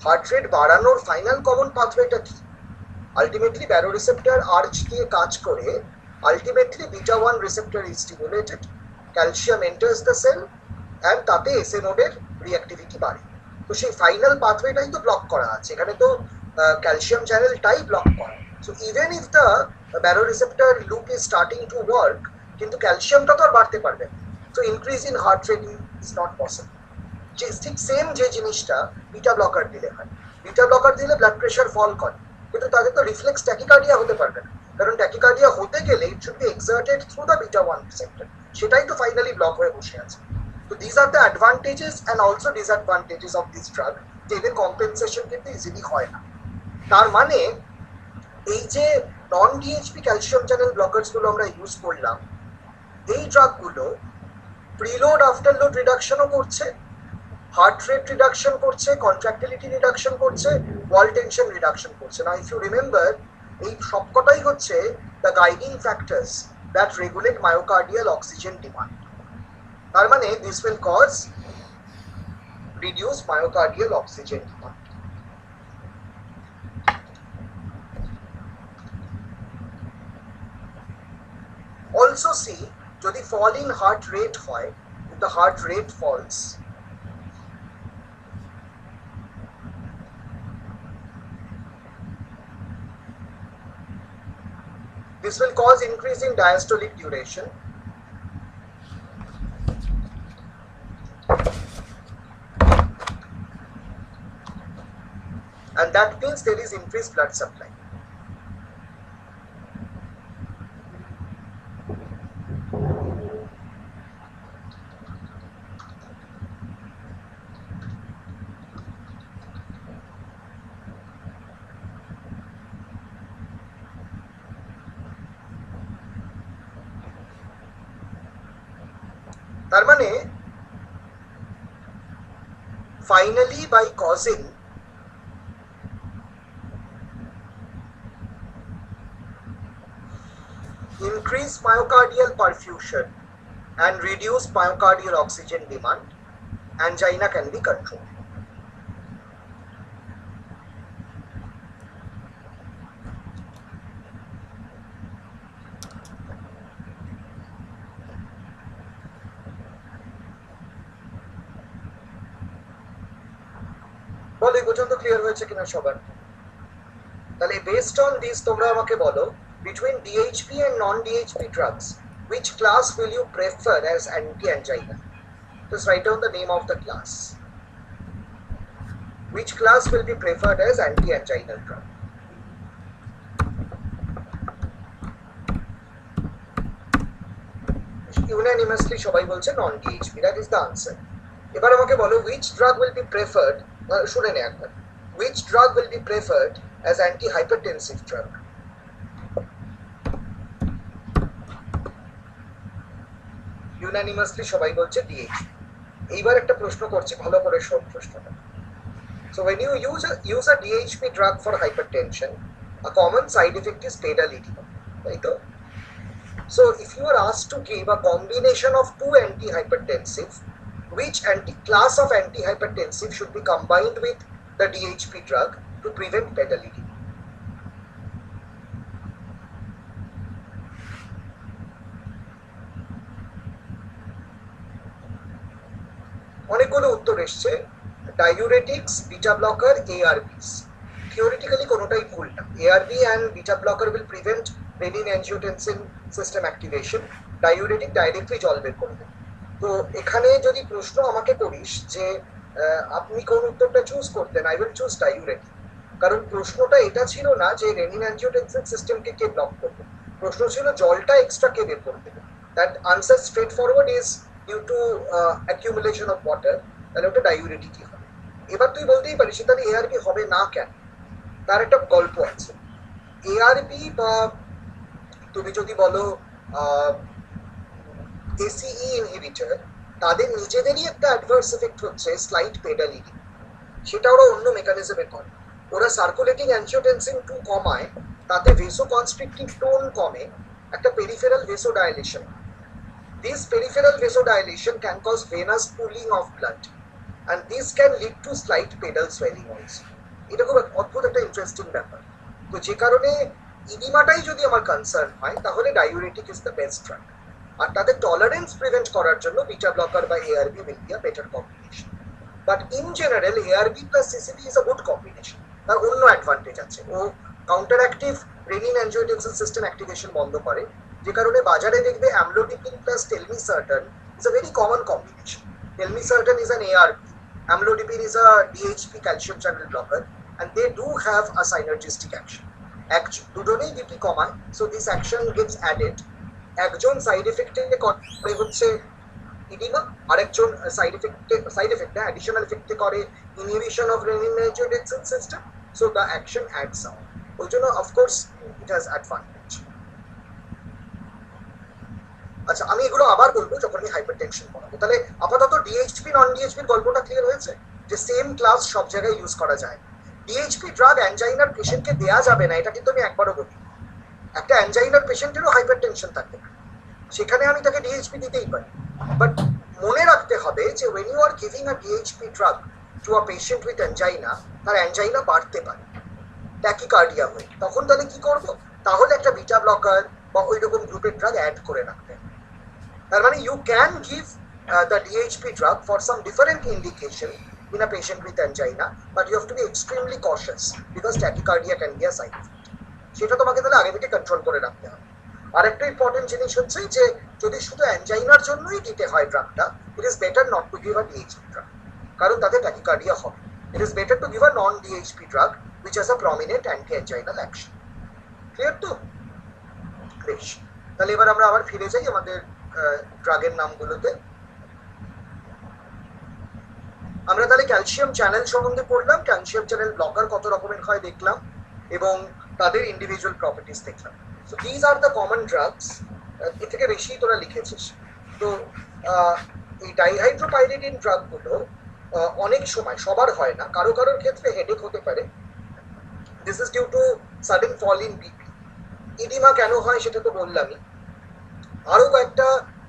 হার্ট রেট বাড়ানোর ফাইনাল কমন পাথওয়েটা কি? আলটিমেটলি ব্যারোরিসেপ্টর আর্চ দিয়ে কাজ করে, ultimately beta 1 receptor is stimulated, calcium enters the cell and তাতে এসএ নোডের রিঅ্যাক্টিভিটি বাড়ে। তো সেই ফাইনাল পাথওয়েটাই তো ব্লক করা আছে, এখানে তো ক্যালসিয়াম চ্যানেলটাই ব্লক করা। So even if the baroreceptor loop is starting to work, কিন্তু ক্যালসিয়ামটা তো আর বাড়তে পারবে না। So increase in heart rate is not possible. যে ঠিক সেম যে জিনিসটা বিটা ব্লকার দিলে হয়, বিটা ব্লকার দিলে ব্লাড প্রেশার ফল করে, কিন্তু তাদের তো রিফ্লেক্স ট্যাকিকার্ডিয়া হতে পারবে না, কারণ ট্যাকিকার্ডিয়া হতে গেলে it should be exerted through the beta 1 receptor, সেটাই তো ফাইনালি ব্লক হয়ে বসে আছে। So these are the advantages and also disadvantages of this drug, যে এদের কম্পেনসেশন কিন্তু ইজিলি হয় না। তার মানে এই যে নন ডিএইচপি ক্যালসিয়াম চ্যানেল ব্লকার্স গুলো আমরা ইউজ করলাম, এই ড্রাগগুলো প্রিলোড আফটারলোড রিডাকশনও করছে, হার্ট রেট রিডাকশন করছে, কন্ট্রাক্টিলিটি রিডাকশন করছে, ওয়াল টেনশন রিডাকশন করছে। না, ইফ ইউ রিমেম্বার, এই সবকটাই হচ্ছে the guiding factors that regulate myocardial oxygen demand. তার মানে this will cause reduced myocardial oxygen demand. Also see, যদি fall in heart rate হয়, if the heart rate falls, This will cause increase in diastolic duration. And that means there is increased blood supply. তার মানে finally by causing increased myocardial perfusion and reduced myocardial oxygen demand, angina can be controlled. বলো এই পর্যন্ত clear হয়েছে কিনা সবার? তাহলে based on this তোমরা আমাকে বলো, between DHP and non-DHP drugs, which class will you prefer as anti-angina? Just write down the name of the class. Which class will be preferred as anti-anginal drug? Unanimously সবাই বলছে non-DHP. That is the answer. এবার আমাকে বলো which drug will be preferred, শুনে নে একবার, which drug will be preferred as antihypertensive drug? Unanimously সবাই বলছে DHP. এইবার একটা প্রশ্ন করছি, ভালো করে শোন প্রশ্নটা. So when you use a DHP drug for hypertension, a common side effect is pedal edema, right? So if you are asked to give a combination of two antihypertensive, which class of antihypertensive should be combined with the DHP drug to prevent pedal edema? অনেকগুলো উত্তর এসছে, diuretics, beta blocker, ARBs. Theoretically কোনোটাই ভুল না. ARB and beta blocker will prevent renin-angiotensin system activation. Diuretic directly জল বের করে দেবে. তো এখানে যদি প্রশ্ন আমাকে করিস যে আপনি কোন উত্তরটা চুজ করতেন, আই উইল চুজ ডাইউরেটিক. কারণ প্রশ্নটা এটা ছিল না যে renin-angiotensin সিস্টেমকে কে ব্লক করবে, প্রশ্ন ছিল জলটা এক্সট্রা কে বের করে দেবে. That answer straightforward is due to accumulation of water. তাহলে ওটা ডাইউরেটিকই হবে. এবার তুই বলতেই পারিস তাহলে ARB হবে না কেন? তার একটা গল্প আছে. ARB বা তুমি যদি বলো ACE ইনহিবিটর, তাদের নিজেদেরই একটা অ্যাডভার্স এফেক্ট হচ্ছে স্লাইট পেডাল ইডিমা. সেটা ওরা অন্য মেকানিজমে করে. ওরা সার্কুলেটিং অ্যানজিওটেনসিন 2 কমায়, তাতে ভেসোকনস্ট্রিকটিভ টোন কমে, একটা peripheral ভেসোডাইলেশন. This peripheral vasodilation can cause venous pooling of blood, and this can lead to slight pedal swelling also. এটা খুব অদ্ভুত একটা ইন্টারেস্টিং ব্যাপার. তো যে কারণে ইডিমাটাই যদি আমার কনসার্ন হয় তাহলে diuretic is the best drug. আর তাদের টলারেন্স প্রিভেন্ট করার জন্য বিটা ব্লকার বা ARB will be a better combination. But in general ARB plus CCB is a good combination. তার অন্য অ্যাডভান্টেজ আছে, ও কাউন্টারঅ্যাক্টিভ renin-angiotensin সিস্টেম অ্যাক্টিভেশন বন্ধ করে, যে কারণে বাজারে দেখবে amlodipine plus telmisartan is a very common combination. Telmisartan is an ARB, amlodipine is a DHP calcium channel blocker, and they do have a synergistic action. দুটোনেই BP কমায়, so this action gets added. একজন side এফেক্টে করে হচ্ছে edema, আরেকজন side এফেক্টে additional এফেক্টে করে inhibition of renin-angiotensin system, so the action adds up. ওই জন্য of course it has advantage. আচ্ছা, আমি এগুলো আবার বলবো যখন আমি হাইপারটেনশন পড়াবো. তাহলে আপাতত DHP নন DHP গল্পটা ক্লিয়ার হয়েছে যে সেম ক্লাস সব জায়গায় ইউজ করা যায়. DHP ড্রাগ অ্যানজাইনার পেশেন্টকে দেয়া যাবে না, এটা কিন্তু আমি একবারও বলি. একটা অ্যানজাইনার পেশেন্টেরও হাইপারটেনশন থাকতে পারে, সেখানে আমি তাকে DHP দিতেই পারি. বাট মনে রাখতে হবে যে when you are giving a DHP drug to a patient with angina, তার অ্যানজাইনা বাড়তে পারে, ট্যাকিকার্ডিয়া হয়ে. তখন তাহলে কি করব? তাহলে একটা বিটা ব্লকার বা ওই রকম গ্রুপের ড্রাগ অ্যাড করে রাখতে হবে. তার মানে you can give the DHP drug for some different indication in a patient with angina, but you have to be extremely cautious because tachycardia can be a side effect. সেটা তোমাকে তাহলে আগে থেকে কন্ট্রোল করে রাখতে হবে. আরেকটা ইম্পর্টেন্ট জিনিস হচ্ছে যে যদি শুধু অ্যাঞ্জাইনার জন্যই দিতে হয় ড্রাগটা, it is better not to give a DHP drug, কারণ তাতে ট্যাকিকার্ডিয়া হবে। It is better to give a non DHP drug which has a prominent anti anginal action. Clear তো? বেশ, তাহলে এবার আমরা আবার ফিরে যাই আমাদের ড্রাগের নামগুলোতে। আমরা তাহলে ক্যালসিয়াম চ্যানেল সম্বন্ধে পড়লাম, ক্যালসিয়াম চ্যানেল ব্লকার কত রকমের হয় দেখলাম, এবং তাদের ইন্ডিভিজুয়াল প্রপার্টিস দেখলাম। So these are the common drugs. এর থেকে বেশি তোরা লিখেছিস। তো এই ডাইহাইড্রোপাইরিডিন ড্রাগগুলো অনেক সময়, সবার হয় না, কারো কারোর ক্ষেত্রে হেডেক হতে পারে। This is due to sudden fall in BP. Oedema কেন হয় সেটা তো বললামই। আরো কয়েকটা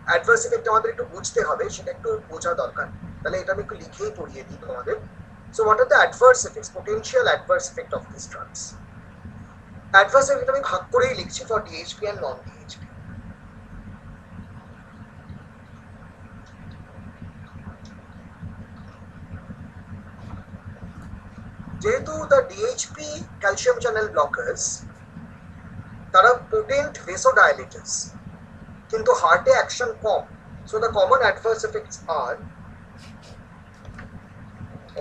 অ্যাডভার্স এফেক্ট আমাদের একটু বুঝতে হবে, সেটা একটু বোঝা দরকার। তাহলে এটা আমি একটু লিখেই পড়িয়ে দিই তোমাদের। So what are the adverse effects, potential adverse effect of this drugs? Adverse effect আমি ভাগ করেই লিখছি for DHP and non DHP. যেহেতু the DHP calcium channel blockers, তারা পোটেন্ট ভেসোডাইলেটার্স, কিন্তু হার্টে অ্যাকশন কম। So the common adverse effects are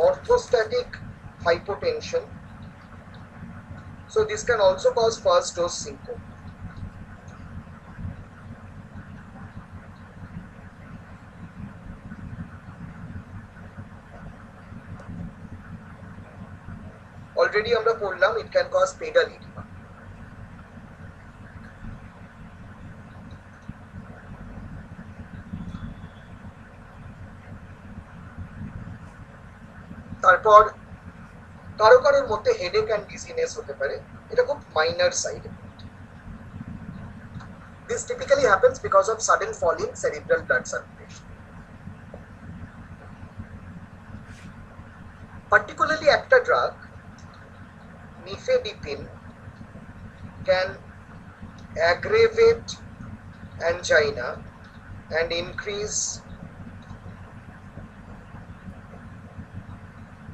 orthostatic hypotension. So this can also cause first dose syncope. Already আমরা পড়লাম, it can cause pedal edema. তারপর কারো কারোর মধ্যে হেডেক অ্যান্ড ডিজিনেস হতে পারে, এটা খুব minor side effect. This typically happens because of sudden fall in cerebral blood circulation. Particularly একটা drug, nifedipine, can aggravate angina and increase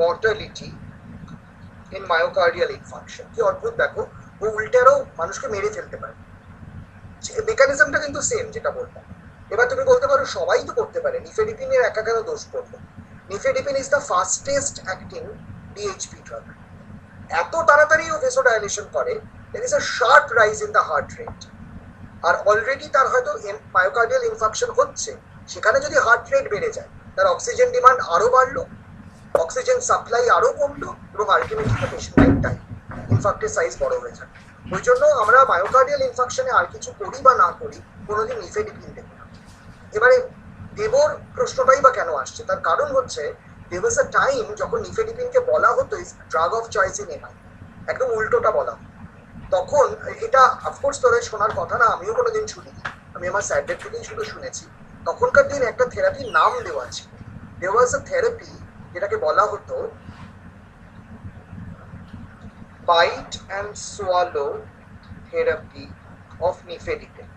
mortality in myocardial infarction. কি অদ্ভুত দেখো, ও উল্টেরও মানুষকে মেরে ফেলতে পারে। মেকানিজমটা কিন্তু সেম যেটা বললাম। এবার তুমি বলতে পারো সবাই তো করতে পারে, নিফেডিপিনের একা কেন দোষ করলো? Nifedipine is the fastest acting DHP drug. এত তাড়াতাড়ি ও ভেসোডাইলেশন করে, there is a sharp rise in the heart rate। আর অলরেডি তার হয়তো মায়োকার্ডিয়াল ইনফাকশন হচ্ছে, সেখানে যদি হার্ট রেট বেড়ে যায়, তার অক্সিজেন ডিমান্ড আরো বাড়লো, অক্সিজেন সাপ্লাই আরো কমলো, এবং আলটিমেটলি পেশেন্ট লাইফ টাইম ইনফাক্টের সাইজ বড় হয়ে যায়। ওই জন্য আমরা মায়োকার্ডিয়াল ইনফাকশনে আর কিছু করি বা না করি, কোনোদিন নিফেডিপিন দেব না। এবারে দেবর প্রশ্নটাই বা কেন আসছে, তার কারণ হচ্ছে there was a time যখন নিফেডিপিনকে বলা হতো is drug of choice in MI, একদম উল্টোটা বলা। তখন এটা অফকোর্স তোদের শোনার কথা না, আমিও কোনোদিন শুনিনি, আমি আমার স্যারদের থেকেই শুধু শুনেছি। তখনকার দিন একটা থেরাপির নাম দেওয়া ছিল, there was a therapy যেটাকে বলা হতো bite and swallow therapy of nifedipine.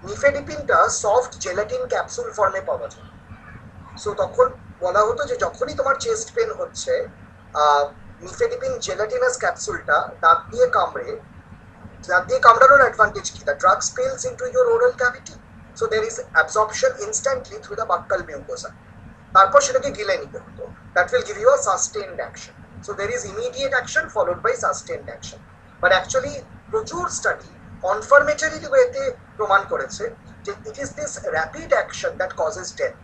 নিফেডিপিনটা সফট জেলাটিন ক্যাপসুল ফর্মে পাওয়া যায়। সো তখন বলা হতো যে যখনই তোমার চেস্ট পেন হচ্ছে, নিফেডিপিন জেলাটিনাস ক্যাপসুলটা দাঁত দিয়ে কামড়ানোর অ্যাডভান্টেজ কি, the drug spills into your oral cavity, so there is absorption instantly through the buccal mucosa. তারপর সেটাকে গিলে নিতে হতো, that will give you a sustained action. So there is immediate action followed by sustained action. But actually প্রচুর study confirmatory ওয়েতে প্রমাণ করেছে যে it is this rapid action that causes death.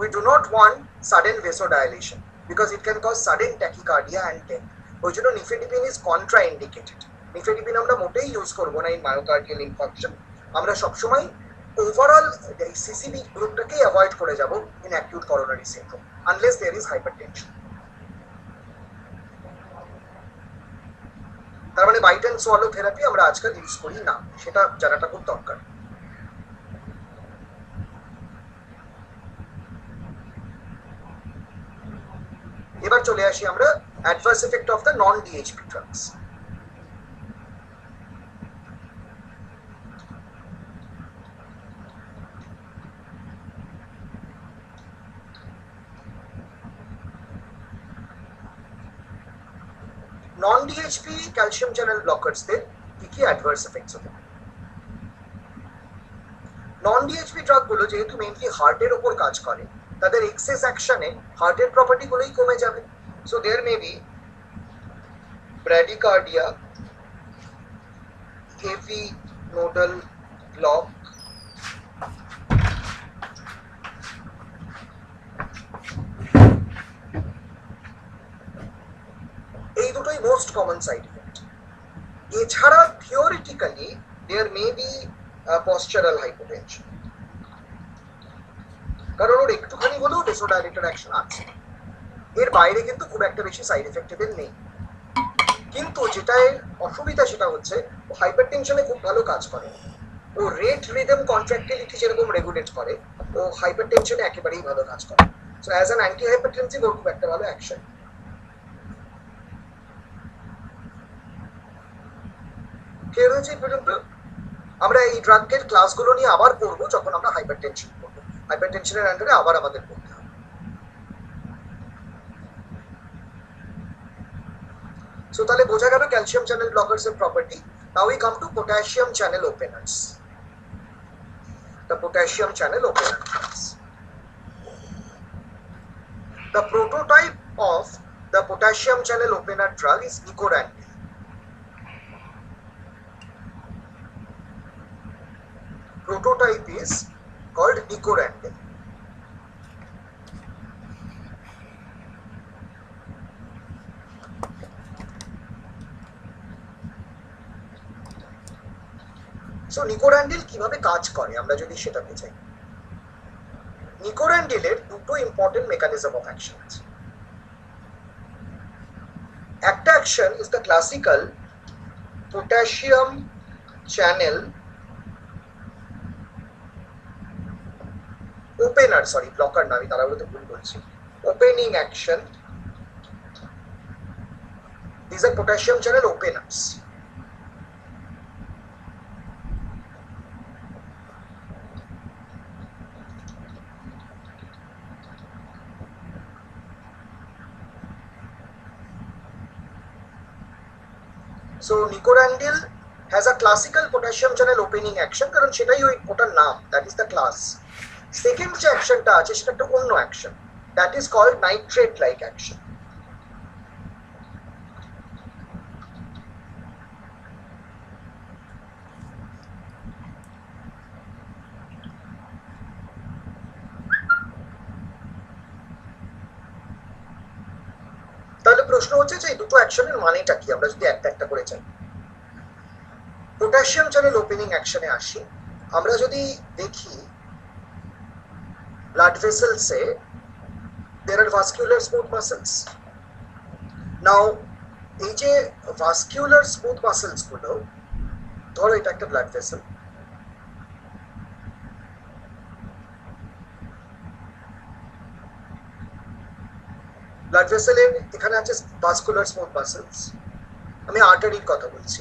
We do not want sudden vasodilation because it can cause sudden tachycardia and death. ওই জন্য nifedipine is contraindicated. Nifedipine আমরা মোটেই use করবো না ইন মায়োকার্ডিয়াল ইনফাকশন। আমরা সবসময় ওভারঅল সিসিবি গ্রুপটাকেই অ্যাভয়েড করে যাব in acute coronary syndrome unless there is hypertension. তার মানে বাইট অ্যান্ড সোয়ালো থেরাপি আমরা আজকাল ইউজ করি না, সেটা জানাটা খুব দরকার। এবার চলে আসি আমরা adverse effect of the non DHP drugs. Non DHP calcium channel ব্লকার্সদের কি কি অ্যাডভার্স এফেক্টস হতে পারে। নন ডিএইচপি ড্রাগগুলো যেহেতু মেইনলি হার্টের ওপর কাজ করে, তাদের এক্সেস অ্যাকশনে হার্টের প্রপার্টিগুলোই কমে যাবে। So there may be bradycardia, heavy nodal block, এই দুটোই মোস্ট কমন সাইড ইফেক্ট। এছাড়া theoretically there may be postural hypotension, কারণ ওর একটুখানি হলেও ভেসোডাইলেটর অ্যাকশন আছে। এর বাইরে কিন্তু খুব একটা বেশি সাইড এফেক্ট এদের নেই। কিন্তু যেটা এর অসুবিধা সেটা হচ্ছে ও হাইপার টেনশনে খুব ভালো কাজ করে। ও রেট রিদম কন্ট্রাক্টিলিটি যেরকম রেগুলেট করে, ও হাইপার টেনশনে একেবারেই ভালো কাজ করে। So as an anti hypertensive ওর খুব একটা ভালো অ্যাকশন। ক্লিয়ার হয়েছে এই পর্যন্ত? আমরা এই ড্রাগের ক্লাসগুলো নিয়ে আবার পড়বো যখন আমরা হাইপার টেনশন করবো। হাইপার টেনশনের আন্ডারে আবার আমাদের পড়তে হবে। সো তাহলে বোঝা গেল ক্যালসিয়াম চ্যানেল ব্লকার্স এর property. Now we come to potassium channel openers. The potassium channel openers. The prototype of the potassium channel opener drug is nicorandil. Prototype is called nicorandil. সো নিকোরান্ডিল কিভাবে কাজ করে আমরা যদি সেটা বোঝাই। নিকোরান্ডিলের দুটো ইম্পর্টেন্ট মেকানিজম অফ অ্যাকশন আছে। একটা action is the classical potassium channel opener, sorry blocker না, আমি তাড়াহুড়োতে ভুল বলছি, opening action. These are potassium channel openers. So nicorandil has a classical potassium channel opening action, কারণ সেটাই ওই ওটার নাম, that is the class. Second যে অ্যাকশনটা আছে সেটা একটা অন্য action, that is called nitrate like action. তাহলে প্রশ্ন হচ্ছে যে এই দুটো অ্যাকশনের মানেটা কি আমরা যদি একটা একটা করে চাই। পটাশিয়াম চ্যানেল ওপেনিং অ্যাকশনে আসি। আমরা যদি দেখি blood ভেসেলসে there are vascular smooth muscles. Now এই যে vascular smooth muscles গুলো, ধরো এটা একটা ব্লাড ভেসেল, ব্লাড ভেসেলের এখানে আছে ভাস্কুলার স্মুথ মাসেলস, আমি আর্টারির কথা বলছি।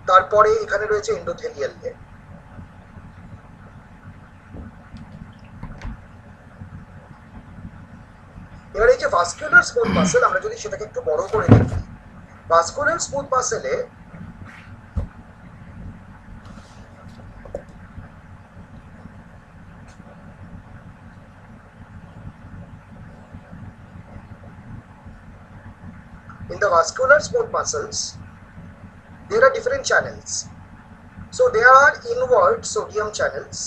তারপরে এখানে রয়েছে এন্ডোথেলিয়াল লেয়ার। এবার এই যে ভাস্কুলার স্মুথ মাসেল আমরা যদি সেটাকে একটু বড় করে দেখি, ভাস্কুলার স্মুথ মাসেলে in the vascular smooth muscles there are different channels. So there are inward sodium channels,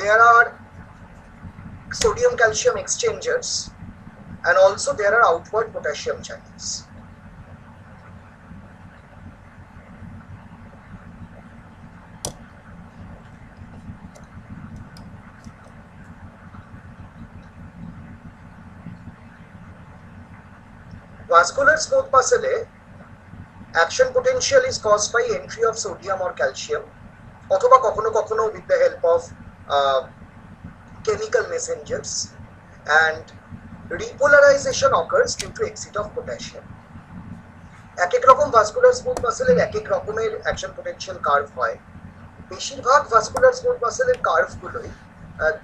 there are sodium calcium exchangers, and also there are outward potassium channels. Vascular smooth muscle action potential is caused by entry of sodium or calcium, অথবা কখনো কখনো with the help of chemical messengers, and repolarization occurs due to exit of potassium. এক এক রকম vascular smooth মাসেলের এক এক রকমের action potential curve হয়। বেশিরভাগ ভাস্কুলার স্মুথ মাসেলের কার্ভ গুলোই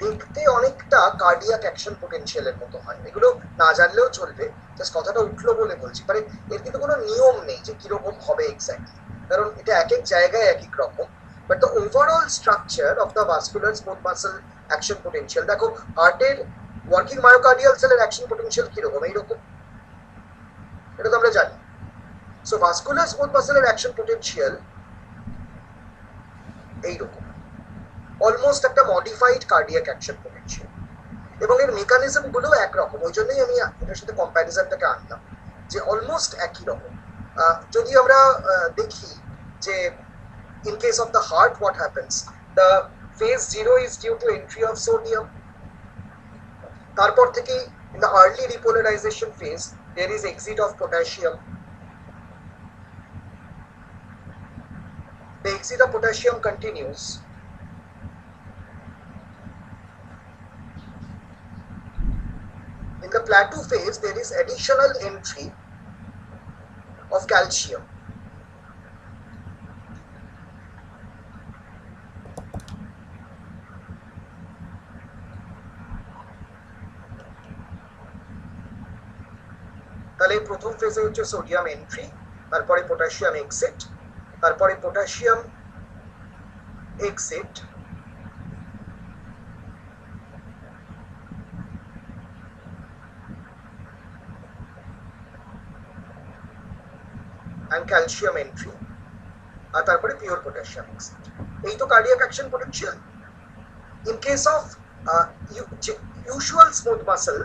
দেখতে অনেকটা কার্ডিয়াক অ্যাকশন পোটেনশিয়ালের মতো হয়। এগুলো না জানলেও চলবে, জাস্ট কথাটা উঠলো বলে বলছি। মানে এর কিন্তু কোনো নিয়ম নেই যে কিরকম হবে এক্স্যাক্টলি, কারণ এটা এক এক জায়গায় এক এক রকম। But the overall structure of the vascular smooth muscle action potential, দেখো হার্টের ওয়ার্কিং মায়োকার্ডিয়াল সেলের অ্যাকশন পোটেনশিয়াল কিরকম, এইরকম, এটা তো আমরা জানি। সো ভাস্কুলার স্মুথ মাসলের অ্যাকশন পোটেনশিয়াল এইরকম, অলমোস্ট একটা মডিফাইড কার্ডিয়াক অ্যাকশন পোটেনশিয়াল, এবং এর মেকানিজম গুলো একরকম। ওই জন্যই আমি এটার সাথে কম্প্যারিজনটাকে আনলাম যে অলমোস্ট একই রকম। যদি আমরা দেখি যে in case of the heart what happens, the phase 0 is due to entry of sodium, তারপর থেকে in the early repolarization phase there is exit of potassium, the exit of potassium continues, in the plateau phase there is additional entry of calcium, তাহলে প্রথম ফেজে হচ্ছে sodium entry, তারপরে potassium exit, তারপরে potassium exit, and calcium entry, আর তারপরে pure potassium exit. এই তো cardiac action potential. In case of usual smooth muscle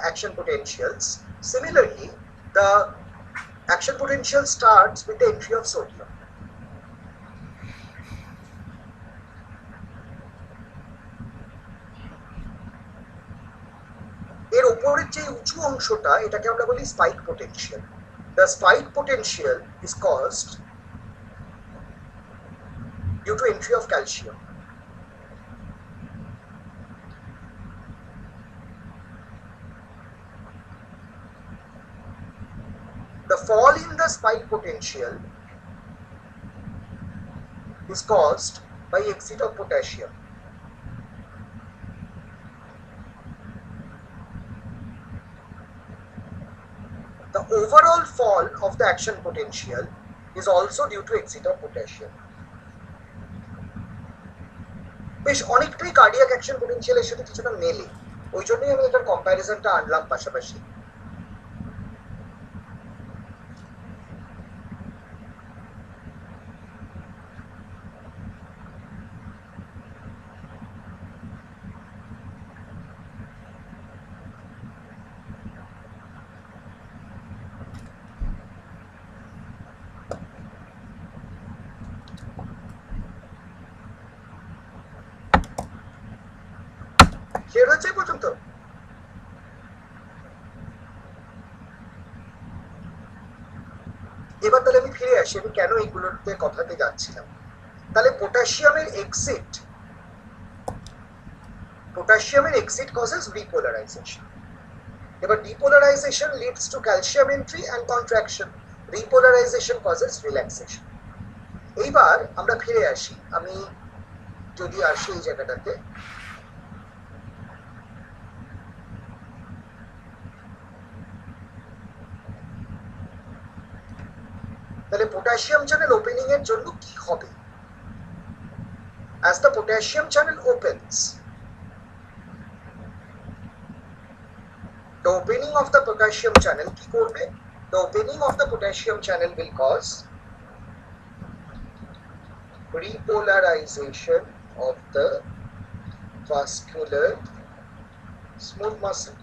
action potentials, similarly the action potential starts with the entry of sodium. এর উপরের যে উঁচু অংশটা, এটাকে আমরা বলি spike potential. The spike potential is caused due to entry of calcium. The fall in the spike potential is caused by exit of potassium. The overall fall of the action potential is also due to exit of potassium. বেশ অনেকটাই cardiac action পোটেনশিয়ালের সাথে কিছুটা মেলে, ওই জন্যই আমি এটার কম্প্যারিজনটা আনলাম পাশাপাশি। ক্লিয়ার হচ্ছে পর্যন্ত? এবার তাহলে আমি ফিরে আসি, আমি কেন এইগুলোতে কথাতে যাচ্ছিলাম। তাহলে পটাশিয়ামের এক্সিট কজেস repolarization. এবার depolarization leads to calcium entry and contraction. Repolarization causes relaxation. এইবার আমরা ফিরে আসি, আমি যদি আসি এই জায়গাটাতে, তাহলে পটাশিয়াম চ্যানেল ওপেনিং এর জন্য কি হবে? As the potassium channel opens, the opening of the potassium channel কি করবে? The opening of the potassium channel will cause repolarization of the vascular smooth muscle.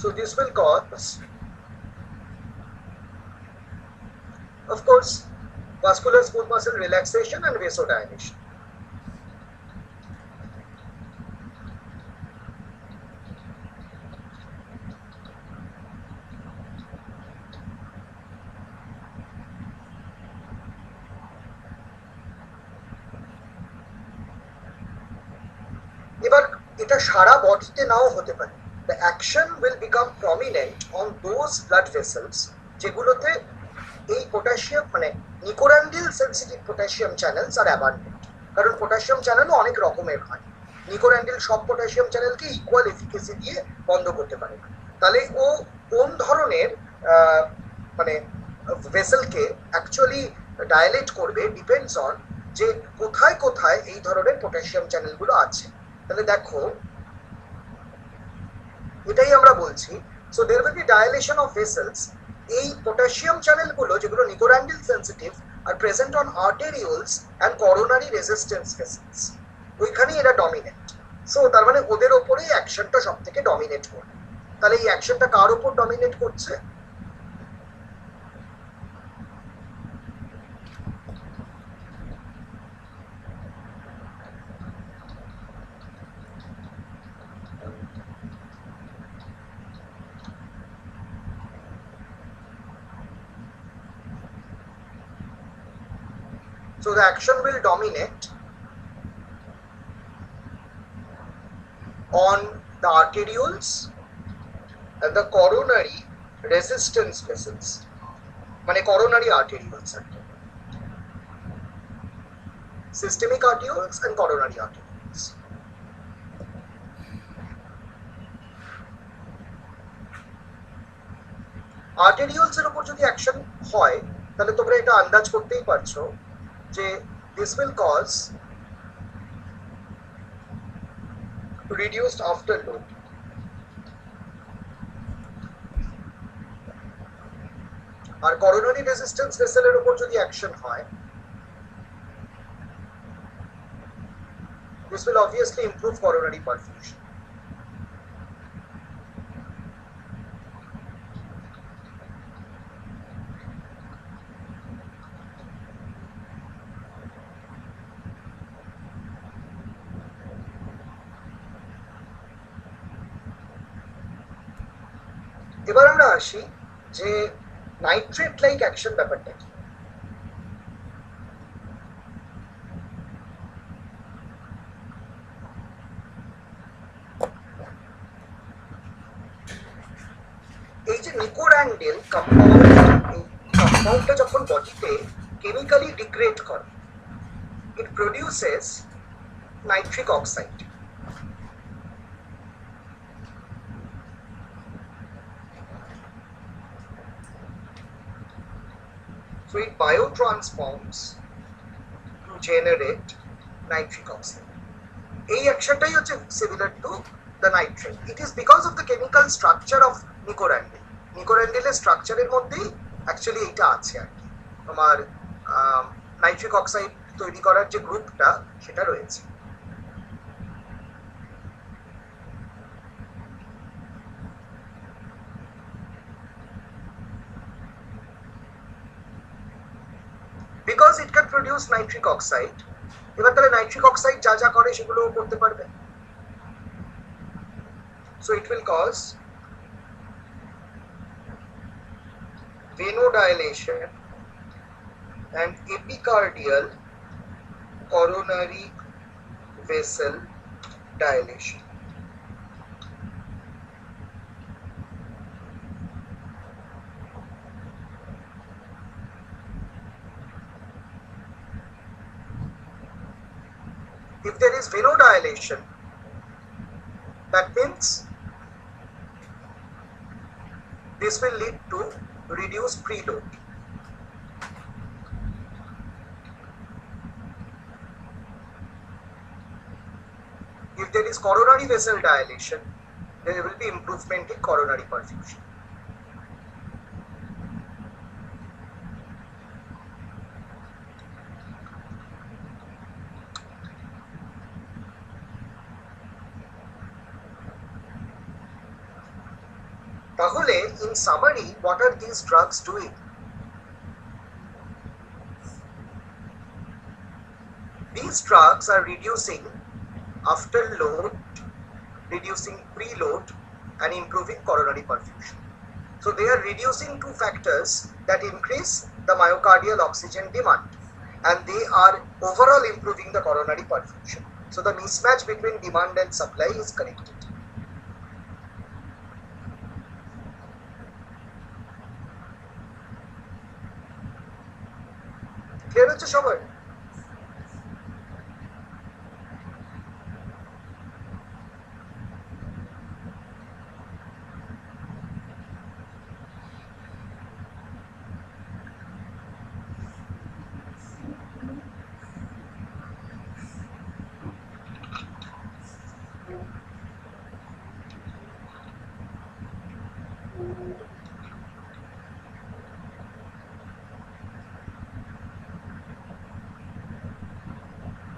So this will cause, of course, vascular smooth muscle relaxation and vasodilation. এবার এটা সারা বডিতে নাও হতে পারে, the action will become prominent on those blood vessels যেগুলোতে এই potassium মানে নিকোরান্ডিল sensitive potassium channels আর abundant. কারণ potassium চ্যানেলও অনেক রকমের হয়, নিকোরান্ডিল সব পটাশিয়াম চ্যানেলকে ইকুয়াল এফিকেসি দিয়ে বন্ধ করতে পারে না। তাহলে ও কোন ধরনের মানে ভেসেলকে অ্যাকচুয়ালি ডায়ালেট করবে ডিপেন্ডস অন যে কোথায় কোথায় এই ধরনের পটাশিয়াম চ্যানেলগুলো আছে। তাহলে দেখো এটাই আমরা বলছি, so there will be dilation of vessels. এই পটাশিয়াম চ্যানেলগুলো যেগুলো nicorandil sensitive are present on arterioles and coronary resistance vessels, ওইখানেই এরা ডমিনেন্ট। সো তার মানে ওদের ওপরেই অ্যাকশনটা সব থেকে ডমিনেট করবে। তাহলে এই অ্যাকশনটা কার উপর ডমিনেট করছে? So the action will dominate on the arterioles and the coronary resistance vessels, মানে coronary arterioles, systemic arterioles and coronary arterioles. Arterioles এর উপর যদি অ্যাকশন হয় তাহলে তোমরা এটা আন্দাজ করতেই পারছো যে this will cause reduced afterload. R coronary resistance vessel এর উপর যদি অ্যাকশন হয়, this will obviously improve coronary perfusion. এবার আমরা আসি যে নাইট্রেট লাইক অ্যাকশন ব্যাপারটা কি। এই যে নিকোরান্ডিল কম্পাউন্ড, এই কম্পাউন্ডটা যখন বডিতে কেমিক্যালি ডিগ্রেড করে, it produces nitric oxide. So it biotransforms to generate nitric oxide. এই অ্যাকশনটাই হচ্ছে similar to the nitrate. It is because of the chemical structure of নিকোরান্ডিল। নিকোরান্ডিলের স্ট্রাকচারের মধ্যেই অ্যাকচুয়ালি এইটা আছে আর কি, তোমার নাইট্রিক অক্সাইড তৈরি করার যে গ্রুপটা সেটা রয়েছে। Because it can produce nitric oxide, এবার তাহলে নাইট্রিক অক্সাইড যা যা করে সেগুলো করতে পারবে। So it will cause venodilation and epicardial coronary vessel dilation. If there is venodilation, that means this will lead to reduced preload. If there is coronary vessel dilation, there will be improvement in coronary perfusion. তাহলে in summary, what are these drugs doing? These drugs are reducing afterload, reducing preload, and improving coronary perfusion. So they are reducing two factors that increase the myocardial oxygen demand, and they are overall improving the coronary perfusion. So the mismatch between demand and supply is corrected. Clear হচ্ছে সবার?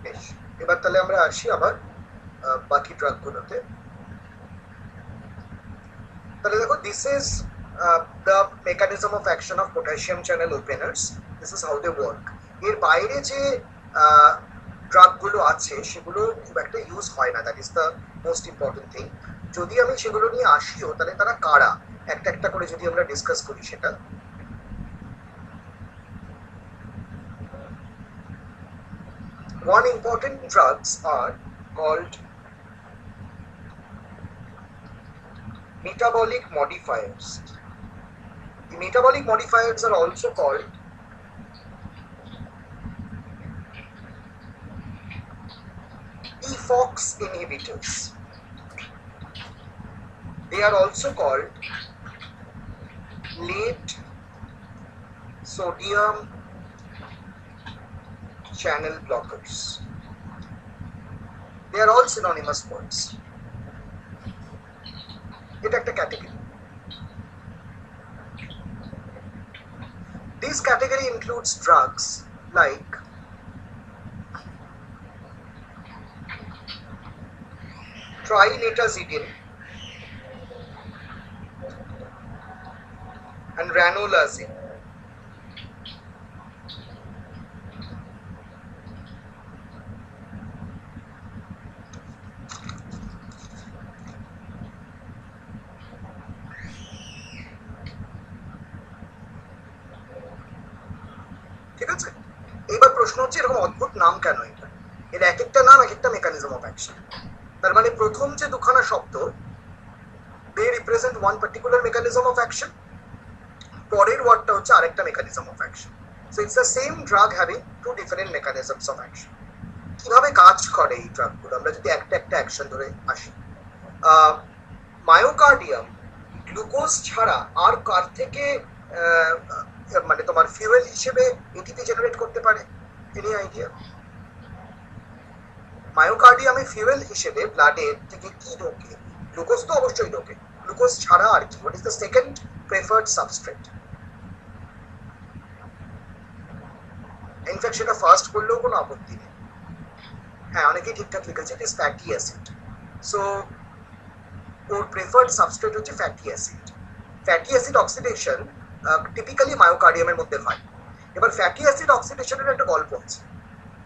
বেশ, এবার তাহলে আমরা আসি আবার বাকি ড্রাগগুলোতে। তাহলে দেখো, this is the mechanism of action of potassium channel openers, this is how they work. এর বাইরে যে ড্রাগগুলো আছে সেগুলো খুব একটা ইউজ হয় না, that is the most important thing. যদি আমি সেগুলো নিয়ে আসিও, তাহলে তারা কারা একটা একটা করে যদি আমরা ডিসকাস করি সেটা। One important drugs are called metabolic modifiers. The metabolic modifiers are also called EFOX inhibitors. They are also called late sodium channel blockers. They are all synonymous words. এটা একটা category. This category includes drugs like trilitazidine and ranolazine. ঠিক আছে, এবার প্রশ্ন হচ্ছে এরকম অদ্ভুত নাম কেন এটা? এর এক একটা নাম এক একটা মেকানিজম অফ অ্যাকশন। তার মানে প্রথম যে দুখানা শব্দ, they represent one particular mechanism of action, পরের ওয়ার্ডটা হচ্ছে আরেকটা mechanism of action. So it's the same drug having two different mechanisms of action. কিভাবে কাজ করে এই ড্রাগগুলো আমরা যদি একটা একটা অ্যাকশন ধরে আসি। মায়োকার্ডিয়াম গ্লুকোজ ছাড়া আর কার থেকে মানে তোমার ফিউয়েল হিসেবে এটিপি জেনারেট করতে পারে? Any idea? মায়োকার্ডিয়ামে ফিউয়েল হিসেবে ব্লাডের থেকে কি ঢোকে? গ্লুকোজ তো অবশ্যই ঢোকে, গ্লুকোজ ছাড়া আর কি? What is the second preferred substrate? In fact সেটা ফার্স্ট করলেও কোনো আপত্তি নেই। হ্যাঁ, অনেকেই ঠিকঠাক লিখেছে, it is fatty acid. So ওর প্রেফার্ড সাবস্ট্রেট হচ্ছে fatty acid. Fatty acid oxidation typically মায়োকার্ডিয়ামের মধ্যে হয়। এবার ফ্যাটি অ্যাসিড অক্সিডেশনের একটা গল্প আছে।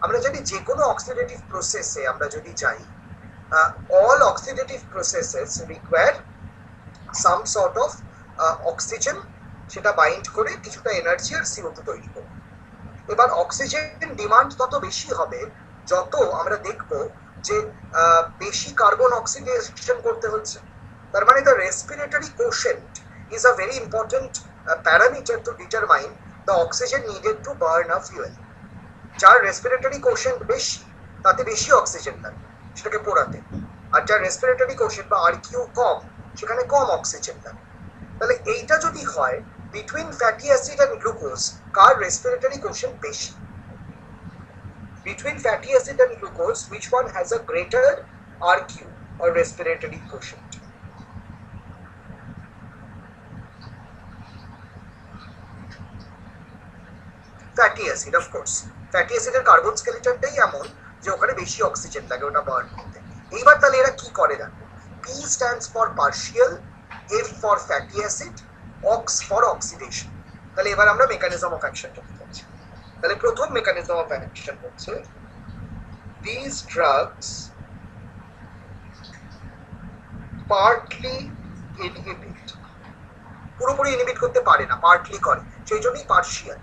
আমরা জানি যে কোনো অক্সিডেটিভ প্রসেসে আমরা যদি যাই, all oxidative processes require some sort of oxygen, সেটা বাইন্ড করে কিছুটা এনার্জি আর CO2 তৈরি করে। এবার অক্সিজেন ডিমান্ড তত বেশি হবে যত আমরা দেখব যে বেশি কার্বন অক্সিডেশন করতে হচ্ছে। তার মানে the respiratory quotient is a very important parameter to determine the oxygen needed to burn a fuel. যার রেসপিরেটরি কোশেন্ট বেশি তাতে বেশি অক্সিজেন লাগে সেটাকে পোড়াতে, আর যার রেসপিরেটরি কোশেন্ট বা আরকিউ কম সেখানে কম অক্সিজেন লাগে। তাহলে এইটা যদি হয় between fatty acid and glucose, car respiratory quotient বেশি? Between fatty acid and glucose, which one has a greater RQ or respiratory quotient? Fatty acid, of course. Fatty acid এর carbon স্কেলিটনটাই এমন যে ওখানে বেশি অক্সিজেন লাগে ওটা বার্ন করতে। এইবার তাহলে এরা কি করে দেখো, P stands for partial, F for fatty acid, OX for oxidation. তাহলে এবার আমরা মেকানিজম অফ অ্যাকশনটা দেখাচ্ছি। তাহলে প্রথম মেকানিজম অফ অ্যাকশন হচ্ছে these drugs partly inhibit, পুরোপুরি ইনহিবিট করতে পারে না, পার্টলি করে, সেই জন্যই partial.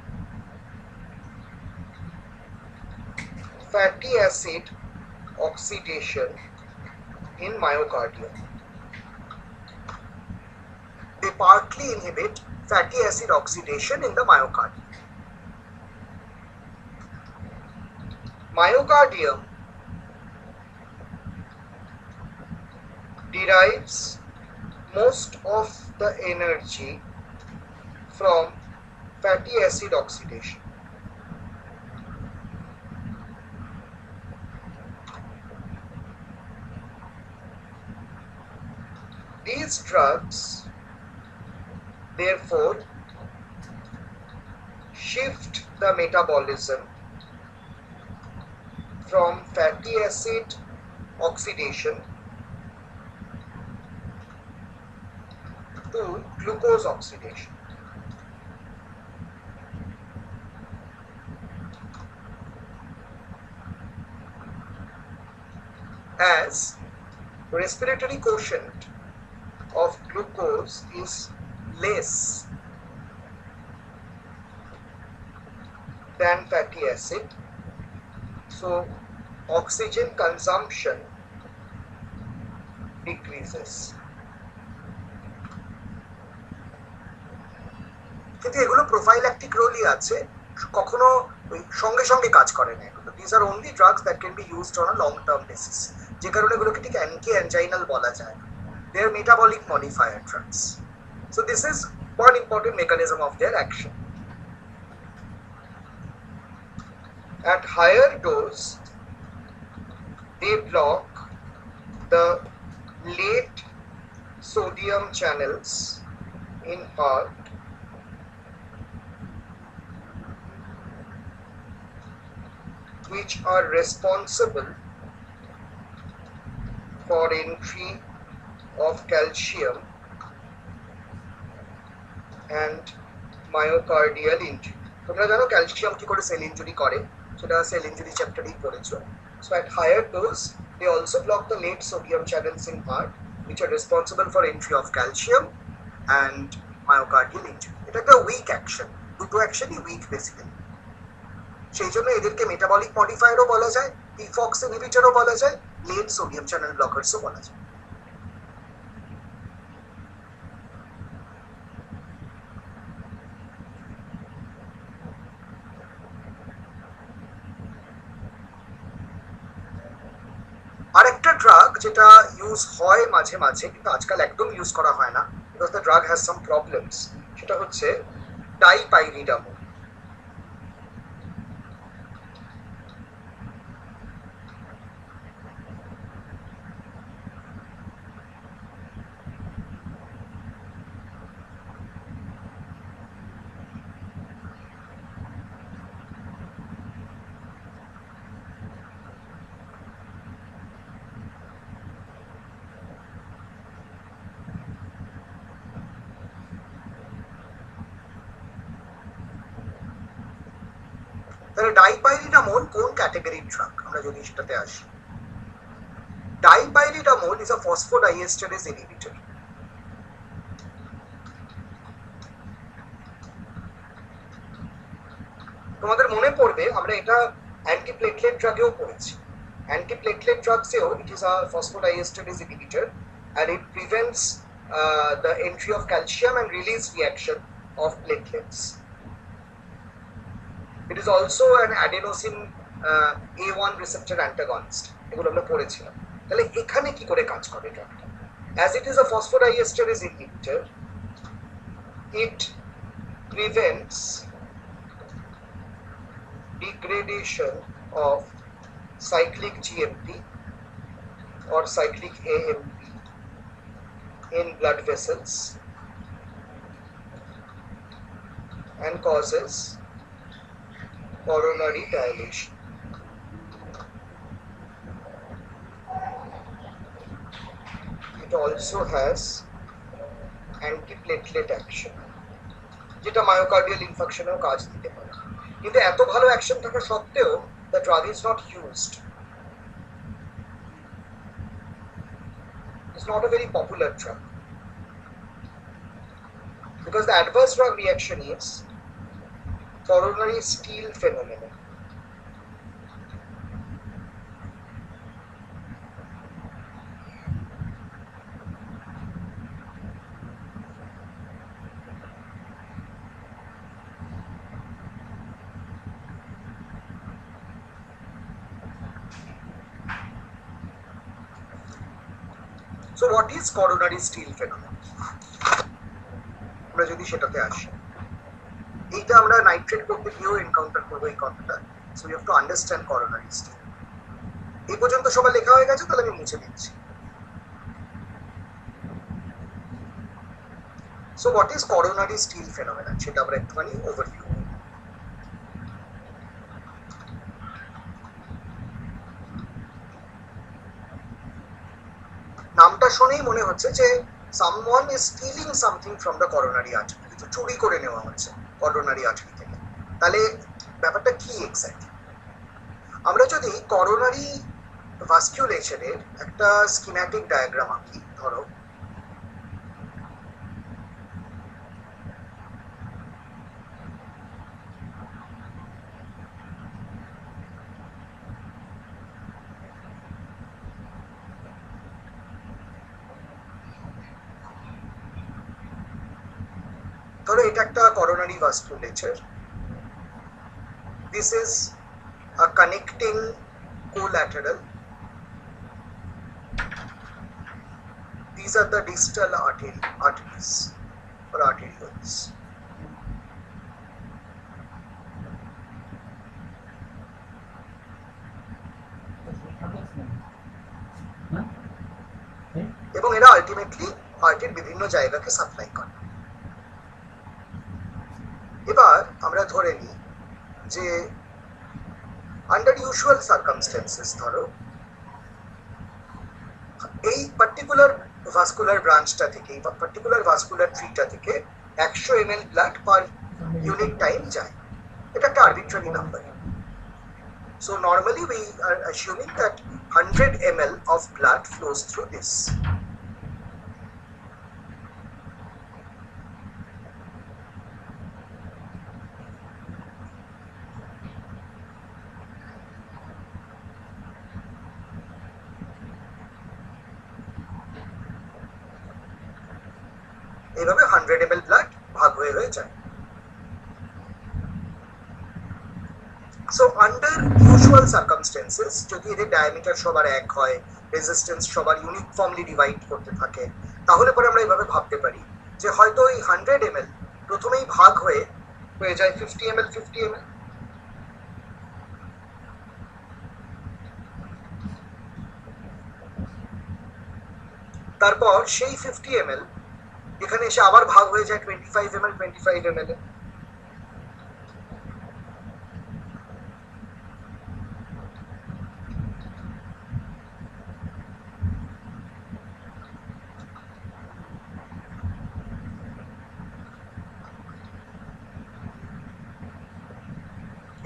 fatty acid oxidation in myocardium. They partly inhibit fatty acid oxidation in the myocardium. Myocardium derives most of the energy from fatty acid oxidation. These drugs, therefore, shift the metabolism from fatty acid oxidation to glucose oxidation. As respiratory quotient of glucose is less than fatty acid, so oxygen consumption decreases. কিন্তু এগুলো prophylactic রোলই আছে, কখনো সঙ্গে সঙ্গে কাজ করে না এগুলো। This are only drugs that can be used on a long term basis, যে কারণে এগুলোকে ঠিক অ্যান্টি অ্যাঞ্জাইনাল বলা যায় না। They are metabolic modifier drugs. So this is one important mechanism of their action. At higher dose, they block the late sodium channels in heart which are responsible for entry of calcium and myocardial injury. তোমরা জানো calcium কি করে sell injury করে, সেটা sell injury চ্যাপ্টারেই পড়েছো। So at higher dose, they also block the late sodium channels in heart which are responsible for entry of calcium and myocardial injury. এটা একটা week action, দুটো অ্যাকশনই উইক বেসিক্যালি। সেই জন্য এদেরকে metabolic মডিফায়ারও বলা যায়, পিফক্স ইনহিবিটরও বলা যায়, লেট সোডিয়াম চ্যানেল ব্লকারসও বলা যায়। আরেকটা ড্রাগ যেটা ইউজ হয় মাঝে মাঝে, কিন্তু আজকাল একদম ইউজ করা হয় না, because the drug has some problems, সেটা হচ্ছে ডাইপাইরিডামোল। তাহলে ডাইপাইরিডামোল কোন ক্যাটাগরির ড্রাগ, আমরা যদি সেটাতে আসি। Dipyridamole is a phosphodiesterase inhibitor. তোমাদের মনে পড়বে আমরা এটা অ্যান্টিপ্লেটলেট ড্রাগেও পড়েছি। অ্যান্টিপ্লেটলেট ড্রাগসেও it is a phosphodiesterase inhibitor and it prevents the entry of calcium and release reaction of platelets. It is also an adenosine A1 receptor antagonist, এগুলো আমরা পড়েছিলাম। তাহলে এখানে কি করে কাজ করে ড্রাগটা? As it is a phosphodiesterase inhibitor, it prevents degradation of cyclic GMP or cyclic AMP in blood vessels and causes coronary dilation. It also has antiplatelet action, যেটা মায়োকার্ডিয়াল ইনফেকশনেও কাজ দিতে পারে। কিন্তু এত ভালো অ্যাকশন থাকা সত্ত্বেও the drug is not used. It's not a very popular drug because the adverse drug reaction is coronary steal phenomenon. What is coronary steal phenomenon? আমরা যদি সেটাতে আসি, এইটা আমরা নাইট্রেট করতে গিয়েও এনকাউন্টার করবো এই কথাটা। So you have to understand coronary steal. এই পর্যন্ত সবার লেখা হয়ে গেছে, তাহলে আমি মুছে দিচ্ছি। So what is coronary steal phenomenon সেটা আমরা একটুখানি ওভারভিউ। নামটা শুনেই মনে হচ্ছে যে someone is stealing something from the coronary artery, কিছু চুরি করে নেওয়া হচ্ছে করোনারি আর্টারি থেকে। তাহলে ব্যাপারটা কি এক্স্যাক্টলি? আমরা যদি করোনারি ভাস্কুলেচারের একটা স্কিম্যাটিক ডায়াগ্রাম আঁকি, ধরো এটা একটা coronary vasculature. This is a connecting collateral. These are the distal arteries or arterioles. এবং এরা আলটিমেটলি হার্টের বিভিন্ন জায়গাকে সাপ্লাই করে। এবার আমরা ধরে নিই যে আন্ডার ইউজুয়াল সার্কামস্টেন্সেস, ধরো এই পার্টিকুলার ভাস্কুলার ব্রাঞ্চটা থেকে, এই পার্টিকুলার ভাস্কুলার ট্রিটা থেকে 100 ml blood per unit time যায়। এটা একটা arbitrary number. So normally we are assuming that 100 ml of blood flows through this. এইভাবে 100 ml ব্লাড ভাগ হয়ে যায়। সো আন্ডার ইউজুয়াল সার্কামস্টেন্সেস যদি এদের ডায়ামিটার সবার এক হয়, রেজিস্ট্যান্স সবার ইউনিফর্মলি ডিভাইড করতে থাকে, তাহলে পরে আমরা এইভাবে ভাবতে পারি যে হয়তো এই 100 ml প্রথমেই ভাগ হয়ে যায় 50 ml 50 ml। তারপর সেই 50 ml এখানে এসে আবার ভাগ হয়ে যায় 25 ml 25 ml এ।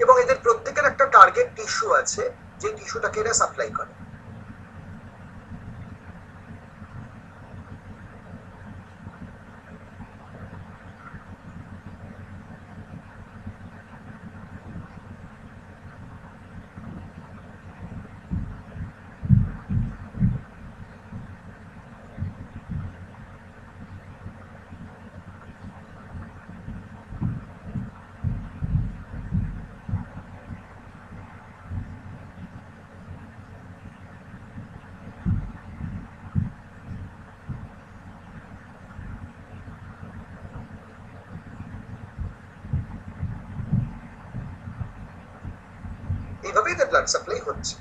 এবং এদের প্রত্যেকের একটা টার্গেট টিস্যু আছে, যে টিস্যুটাকে এরা সাপ্লাই করে। এইভাবে এদের ব্লাড সাপ্লাই হচ্ছে।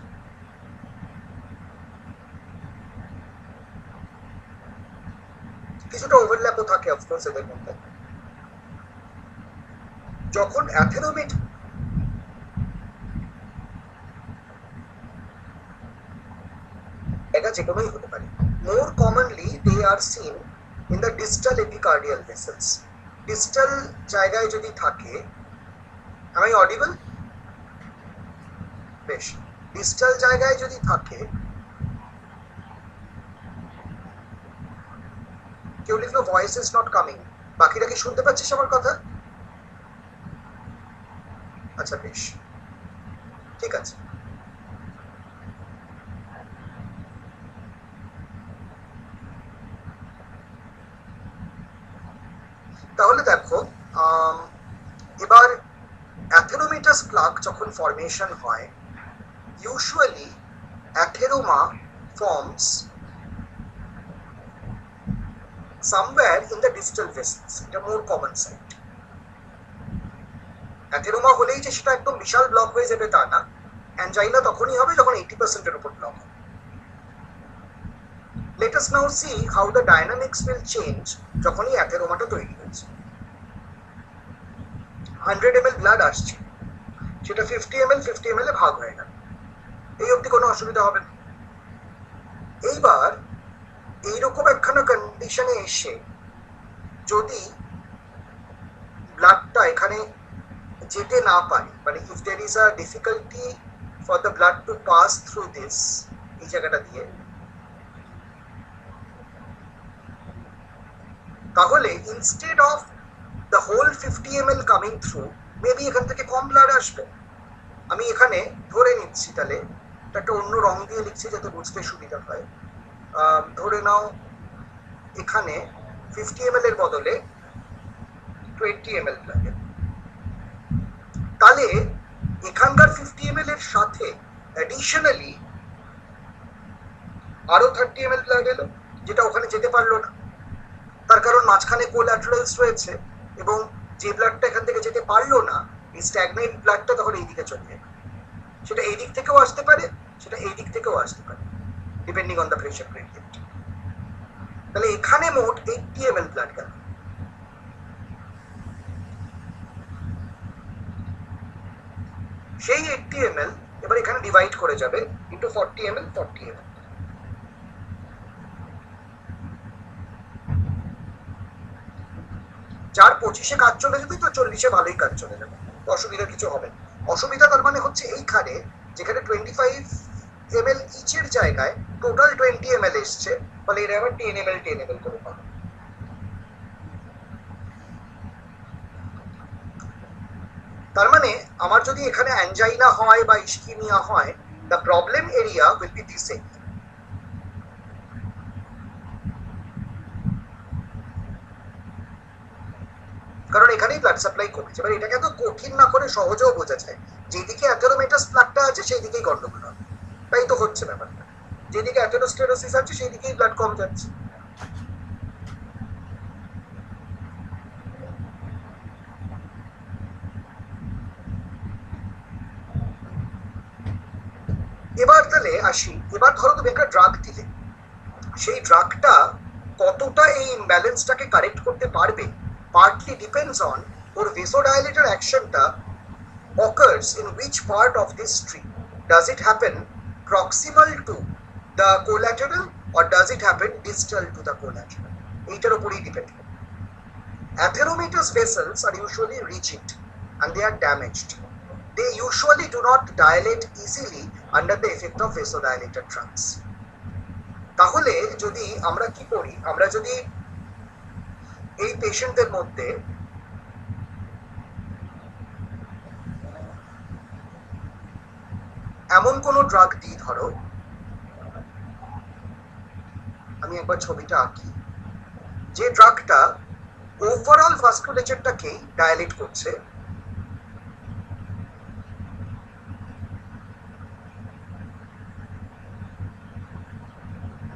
কিছুটা ওভারল্যাপও থাকে অফকোর্স এদের মধ্যে। যখন অ্যাথেরোমেট এটা যে কোনোই হতে পারে, more commonly they are seen in the distal epicardial vessels. Distal জায়গায় যদি থাকে, am I audible? বেশ, ডিস্টাল জায়গায় যদি থাকে, কেউ লিখলো ভয়েস ইজ নট কামিং, বাকিরা কি শুনতে পাচ্ছিস আমার কথা? আচ্ছা বেশ, ঠিক আছে। তাহলে দেখো, এবার অ্যাথেরোমেটাস প্লাক যখন ফর্মেশন হয়, usually atheroma forms somewhere in the distal vessels, এটা more common sight. অ্যাথেরোমা হলেই যে সেটা একদম বিশাল ব্লক হয়ে যাবে তা না, অ্যাঞ্জাইনা তখনই হবে যখন 80% এর উপর ব্লক হবে। Let us now see how the dynamics will change যখনই অ্যাথেরোমাটা তৈরি হয়েছে। 100 ml ব্লাড আসছে, সেটা 50 ml এ ভাগ হয়ে গেল, এই অবধি কোনো অসুবিধা হবে না। এইবার এইরকম একখানা কন্ডিশনে এসে যদি ব্লাডটা এখানে যেতে না পারে, মানে if there is a difficulty for the blood to pass through this, এই জায়গাটা দিয়ে, তাহলে instead of the whole 50 ml coming through, maybe এখান থেকে কম ব্লাড আসবে। আমি এখানে ধরে নিচ্ছি, তাহলে একটা অন্য রং দিয়ে লিখছি যাতে বুঝতে সুবিধা হয়। ধরে নাও এখানে 50 ml এর বদলে 20 ml লাগে, তাহলে এখানকার 50 ml এর সাথে অ্যাডিশনালি আরো 30 ml ব্লাড এলো, যেটা ওখানে যেতে পারলো না, তার কারণ মাঝখানে কোল্যাটারালস রয়েছে, এবং যে ব্লাডটা এখান থেকে যেতে পারলো না, এই স্ট্যাগনেট ব্লাডটা তখন এই দিকে চলে যাবে। সেটা এই দিক থেকেও আসতে পারে, সেটা এই দিক থেকেও আসতে পারে, depending on the pressure gradient. তাহলে এখানে মোট 80 ml ব্লাড গেল। সেই 80 ml এবার এখানে ডিভাইড করে যাবে ইন্টু 40 ml 40 ml। যার 25-এ কাজ চলে যেত, তো 40-এ ভালোই কাজ চলে যাবে, অসুবিধা কিছু হবে না। অসুবিধা তার মানে হচ্ছে এইখানে, যেখানে 25 ml ইচের জায়গায় টোটাল 20 ml এসছে, ফলে এর আবার 10 ml করে পাবে। তার মানে আমার যদি এখানে অ্যাঞ্জাইনা হয় বা ইস্কিমিয়া হয়, the problem area will be this area. কারণ এখানেই ব্লাড সাপ্লাই কমেছে। এবার এটাকে এত কঠিন না করে সহজেও বোঝা যায়, যেদিকে অ্যাথেরোমেটাস প্লাকটা আছে সেই দিকেই গন্ডগোল হবে, তাই তো হচ্ছে ব্যাপারটা। যেদিকে অ্যাথেরোস্ক্লেরোসিস আছে সেই দিকেই ব্লাড কম যাচ্ছে। এবার তাহলে আসি, এবার ধরো তুমি একটা ড্রাগ দিলে, সেই ড্রাগটা কতটা এই ইমব্যালেন্সটাকে কারেক্ট করতে পারবে, partly depends on or vasodilator actionটা occurs in which part of this tree. Does it happen proximal to the collateral or does it happen distal to the collateral? এইটার উপরেই ডিপেন্ড করে। Atheromatous vessels are usually rigid and they are damaged. They usually do not dilate easily under the effect of vasodilator drugs. তাহলে যদি আমরা কি করি, আমরা যদি এই পেশেন্টদের মধ্যে এমন কোন ড্রাগ দিই, ধরো আমি একবার ছবিটা আঁকি, যে ড্রাগটা ওভারঅল ভাস্কুলেচারটাকে ডায়ালেট করছে,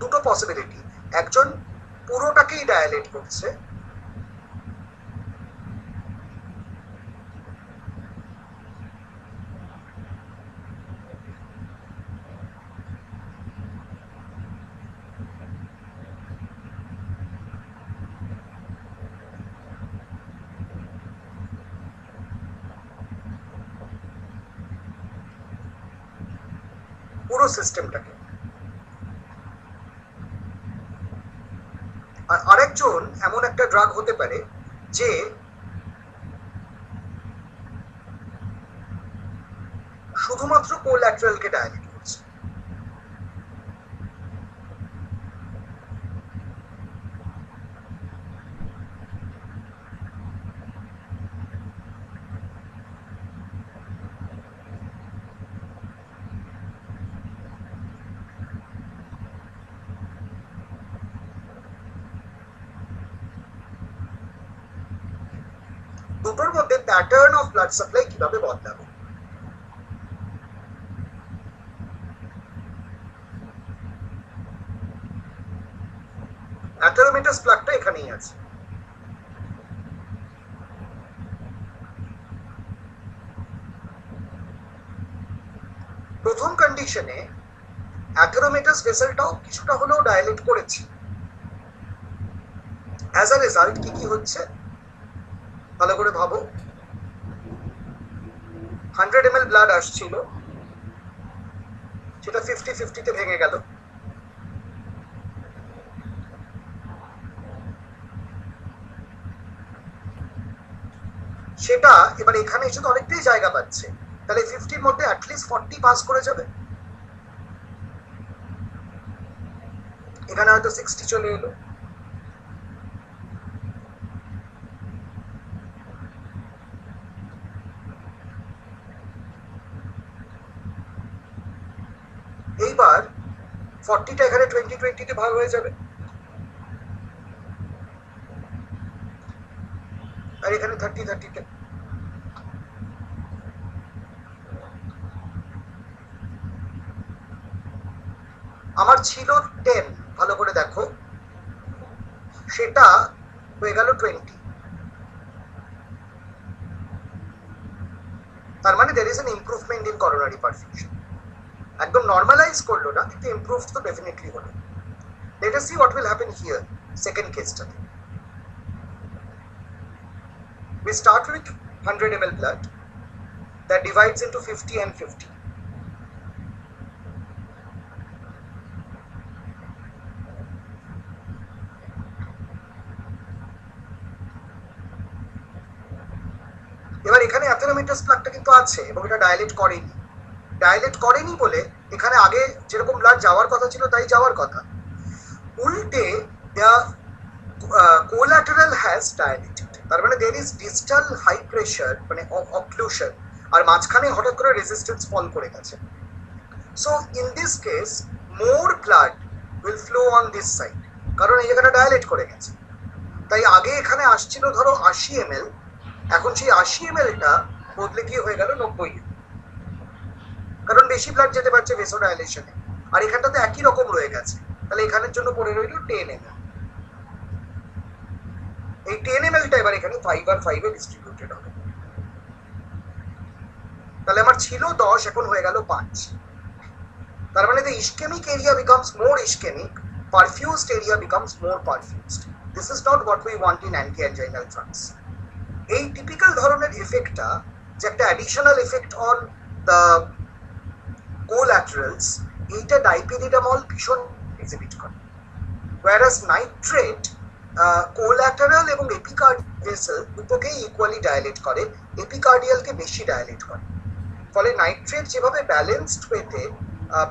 দুটো পসিবিলিটি, একজন পুরোটাকেই ডায়ালেট করছে, পুরো সিস্টেমটাকে, আর আরেকজন এমন একটা ড্রাগ হতে পারে যে শুধুমাত্র কোল্যাটারালকে ডায়ালেট করছে। দুটোর মধ্যে প্যাটার্ন অফ ব্লাড সাপ্লাই কিভাবে বদলাবে? অ্যাথেরোমেটাস প্লাগটা এখানেই আছে। প্রথম কন্ডিশনে অ্যাথেরোমেটাস ভেসেলটাও কিছুটা হলেও ডায়ালেট করেছে। অ্যাজ আ রেজাল্ট কি কি হচ্ছে ভালো করে ভাবো। 100 ml ব্লাড আসছিল, সেটা 50-50 ভেঙে গেল। সেটা এবার এখানে এসে তো অনেকটাই জায়গা পাচ্ছে, তাহলে 50-র মধ্যে অ্যাটলিস্ট 40 পাস করে যাবে, এখানে হয়তো 60 চলে এলো। এইবার 40টা এখানে 20-20 ভাগ হয়ে যাবে, আর এখানে 30-30 আমার ছিল 10, ভালো করে দেখো, সেটা হয়ে গেল 20। তার মানে there is an improvement in coronary perfusion। একদম নর্মালাইজ করলো না, কিন্তু ইমপ্রুভ তো ডেফিনেটলি হলো। Let us see what will happen here, second কেসটাতে। We start with 100 ml blood that divides into 50 and 50. এবার এখানে অ্যাথেরোমেটাস প্লাগটা কিন্তু আছে এবং এটা ডায়ালেট করেনি। ডায়ালেট করেনি বলে এখানে আগে যেরকম ব্লাড যাওয়ার কথা ছিল তাই যাওয়ার কথা, উল্টে কোলাটারাল হ্যাজ ডায়ালেটেড। তার মানে there is distal high pressure মানে occlusion, আর মাঝখানে হঠাৎ করে রেজিস্ট্যান্স ফল করে গেছে। So in this case more blood will flow on this side, কারণ এই জায়গাটা ডায়ালেট করে গেছে। তাই আগে এখানে আসছিল ধরো 80 ml, এখন সেই 80 ml-টা বদলে গিয়ে হয়ে গেল 90, কারণ বেশি ব্লাড যেতে পারছে ভেসোডাইলেশনে, আর এখানটাতে একই রকম রয়ে গেছে। তাহলে এখানের জন্য পড়ে রইল 10 ml। এই 10 ml-টা এবার এখানে 5 আর 5 এ ডিস্ট্রিবিউটেড হবে। তাহলে আমার ছিল 10, এখন হয়ে গেল 5। তার মানে the ischemic area becomes more ischemic, perfused area becomes more perfused. This is not what we want in anti-anginal drugs. এই টিপিক্যাল ধরনের এফেক্টটা যে একটা অ্যাডিশনাল এফেক্ট অন দ্য কোল্যাটারালস, এইটা ডাইপেরিডামল ভীষণ এক্সিবিট করে। whereas নাইট্রেট কোল্যাটারাল এবং এপিকার্ডিয়াল ভেসেল দুটোকেই equally ডায়ালেট করে, এপিকার্ডিয়ালকে বেশি ডায়ালেট করে। ফলে নাইট্রেট যেভাবে ব্যালেন্সড ওয়েতে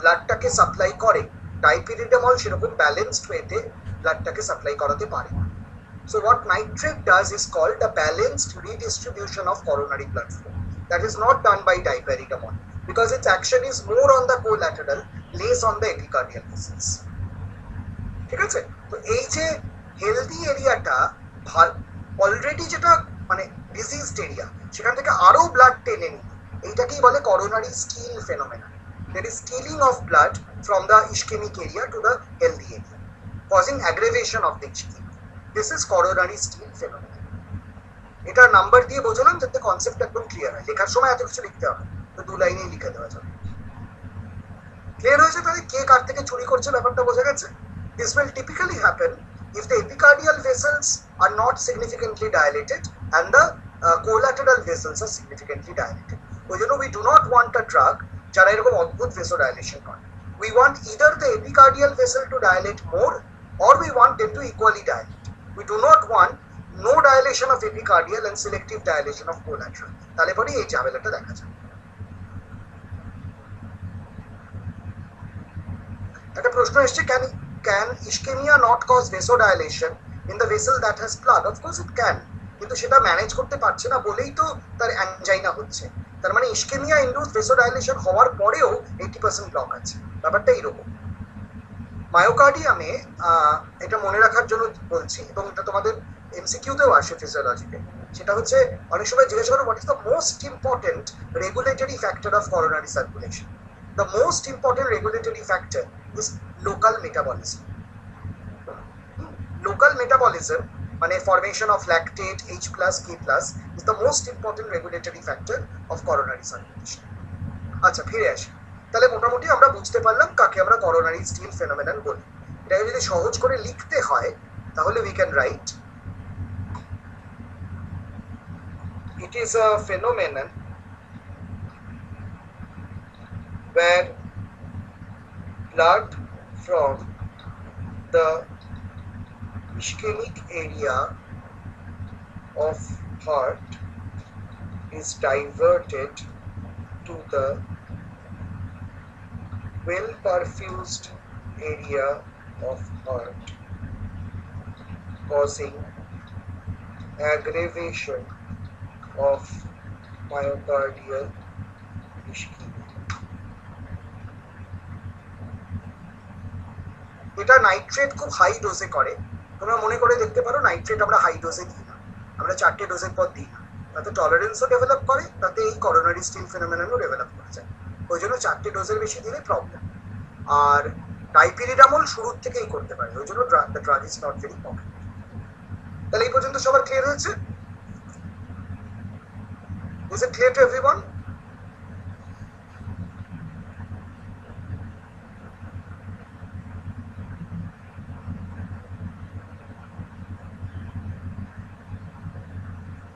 ব্লাডটাকে সাপ্লাই করে, ডাইপেরিডামল সেরকম ব্যালেন্সড ওয়েতে ব্লাডটাকে সাপ্লাই করাতে পারে। So what nitrate does is called a balanced redistribution of coronary blood flow. That is not done by dipyridamole because its action is more on the collateral, less on the epicardial vessels. ঠিক আছে? তো এই যে healthy এরিয়াটা already যেটা মানে diseased area, সেখান থেকে আরো ব্লাড টেনে নিল, এইটাকেই বলে coronary steal phenomenon. There is stealing of blood from the ischemic area to the healthy area, causing aggravation of the ischemia. This is coronary steal phenomenon. এটার নাম্বার দিয়ে বোঝালাম যাতে কনসেপ্ট একদম ক্লিয়ার হয়। লেখার সময় এত কিছু লিখতে হবে, তো 2 লাইনেই লিখে দেওয়া যাবে। ক্লিয়ার হয়েছে? তাহলে কে কার থেকে চুরি করছে ব্যাপারটা বোঝা গেছে। This will typically happen if the epicardial vessels are not significantly dilated and the collateral vessels are significantly dilated. ওই জন্য we do not want a drug যারা এরকম অদ্ভুত vasodilation করে। We want either the epicardial vessel to dilate more or we want them to equally dilate. We do not want no dilation of epicardial and selective dilation of collateral. তাহলে পরে এই ঝামেলাটা দেখা যায়। একটা প্রশ্ন এসছে, can ischemia not cause vasodilation in the vessel that has plug? Of course it can, কিন্তু সেটা ম্যানেজ করতে পারছে না বলেই তো তার অ্যানজাইনা হচ্ছে। তার মানে ইস্কেমিয়া ইনডিউসড ভেসোডাইলেশন হওয়ার পরেও 80% ব্লক আছে, ব্যাপারটা এইরকম। মায়োকার্ডিয়ামে এটা মনে রাখার জন্য বলছি, এবং এটা তোমাদের এমসিকিউতেও আসে ফিজিওলজিতে, সেটা হচ্ছে অনেক সময় জিজ্ঞাসা করে what is the most important regulatory factor of coronary circulation. The most important regulatory factor is local metabolism. Local metabolism মানে formation of lactate H+, K+ is the most important regulatory factor of coronary circulation. আচ্ছা ফিরে আসি, তাহলে মোটামুটি আমরা বুঝতে পারলাম কাকে আমরা করোনারি স্টিল ফেনোমেনন বলি। এটাকে যদি সহজ করে লিখতে হয় তাহলে we can write it is a phenomenon where blood from the ischemic area of heart is diverted to the well perfused area of heart, causing aggravation of myocardial ischemia. এটা nitrate খুব হাই ডোজে করে, তোমরা মনে করে দেখতে পারো nitrate আমরা high ডোজে দিই না, আমরা 4টে ডোজের পর দিই না, তাতে টলারেন্সও ডেভেলপ করে, তাতে এই করোনারি স্টিল ফেনোমেননও ডেভেলপ করে যায়, ওই জন্য 4টে ডোজের বেশি দিলে প্রবলেম। আর ডাইপিরিডামল শুরুর থেকেই করতে পারে, ওই জন্য the drug is not very common. তাহলে এই পর্যন্ত সবার ক্লিয়ার হয়েছে? Is it clear to everyone?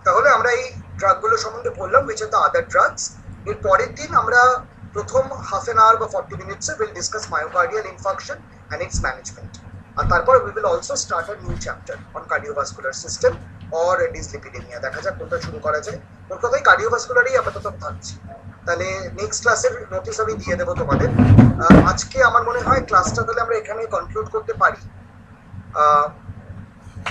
তাহলে আমরা এই ড্রাগগুলো সম্বন্ধে বললাম which are the other drugs। এর পরের দিন আমরা প্রথম হাফ অ্যান আওয়ার বা 40 মিনিটসে will discuss myocardial infarction and its management. আর তারপর we will also start a new chapter on cardiovascular system or dyslipidemia. দেখা যাক কোনটা শুরু করা যায়। ওর কথাই কার্ডিওভাস্কুলারই আপাতত থাকছি। তাহলে নেক্সট ক্লাসের নোটিস আমি দিয়ে দেবো তোমাদের। আজকে আমার মনে হয় ক্লাসটা তাহলে আমরা এখানে কনক্লুড করতে পারি।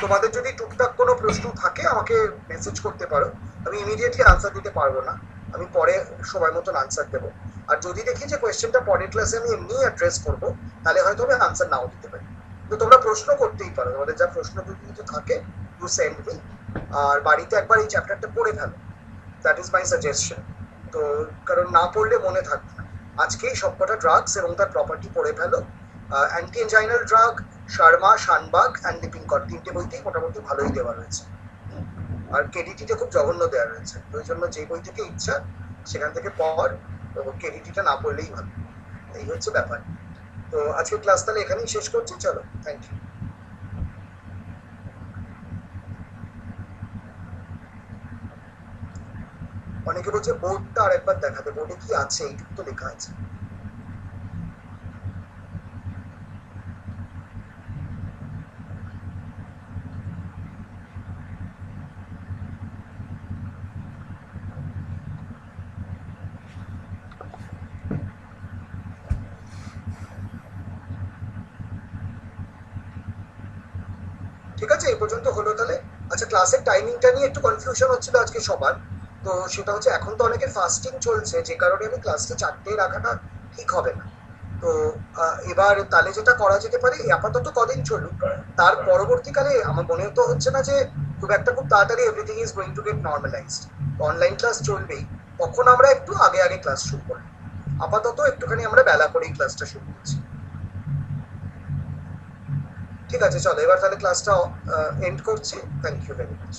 তোমাদের যদি টুকটাক কোনো প্রশ্ন থাকে আমাকে মেসেজ করতে পারো, আমি ইমিডিয়েটলি আনসার দিতে পারবো না, আমি পরে সময় মতন আনসার দেবো। আর যদি দেখি যে কোয়েশ্চেনটা পরের ক্লাসে আমি এমনি অ্যাড্রেস করবো তাহলে হয়তো আমি আনসার নাও দিতে পারি। তো তোমরা প্রশ্ন করতেই পারো, তোমাদের যা প্রশ্ন যদি কিছু থাকে ইউ সেন্ড মি। আর বাড়িতে একবার এই চ্যাপ্টারটা পড়ে ফেলো, দ্যাট ইজ মাই সাজেশন। তো কারণ না পড়লে মনে থাকবে না। আজকেই সবকটা ড্রাগস এবং তার প্রপার্টি পড়ে ফেলো। Anti এনজাইনাল drug Sharma, Shanbhag and লিপিংকর 3টে বইতেই মোটামুটি ভালোই দেওয়া রয়েছে। আর কেডিটিটা খুব জঘন্য দেওয়া রয়েছে, ওই জন্য যে বই থেকে ইচ্ছা সেখান থেকে পড়, তো কেডিটিটা না পড়লেই ভালো। এই হচ্ছে ব্যাপার। তো আজকে ক্লাস তাহলে এখানেই শেষ করছি, চলো, থ্যাংক ইউ। অনেকে বলছে বোর্ডটা আরেকবার দেখাতে, বোর্ডে কি আছে এইটুকু তো লেখা আছে। ঠিক আছে, এই পর্যন্ত হলো তাহলে। আচ্ছা, ক্লাসের টাইমিংটা নিয়ে একটু কনফিউশন হচ্ছিল আজকে সবার। তো সেটা হচ্ছে এখন তো অনেকের ফাস্টিং চলছে, যে কারণে আমি ক্লাসটা 4টে রাখাটা ঠিক হবে না। তো এবার তাহলে যেটা করা যেতে পারে, আপাতত কদিন চলুক, তার পরবর্তীকালে আমার মনে তো হচ্ছে না যে খুব তাড়াতাড়ি everything is going to get normalised. Online class চলবেই, তখন আমরা একটু আগে আগে ক্লাস শুরু করি। আপাতত একটুখানি আমরা বেলা করেই ক্লাসটা শুরু করছি। ঠিক আছে, চলো এবার তাহলে ক্লাসটা এন্ড করছি। Thank you very much.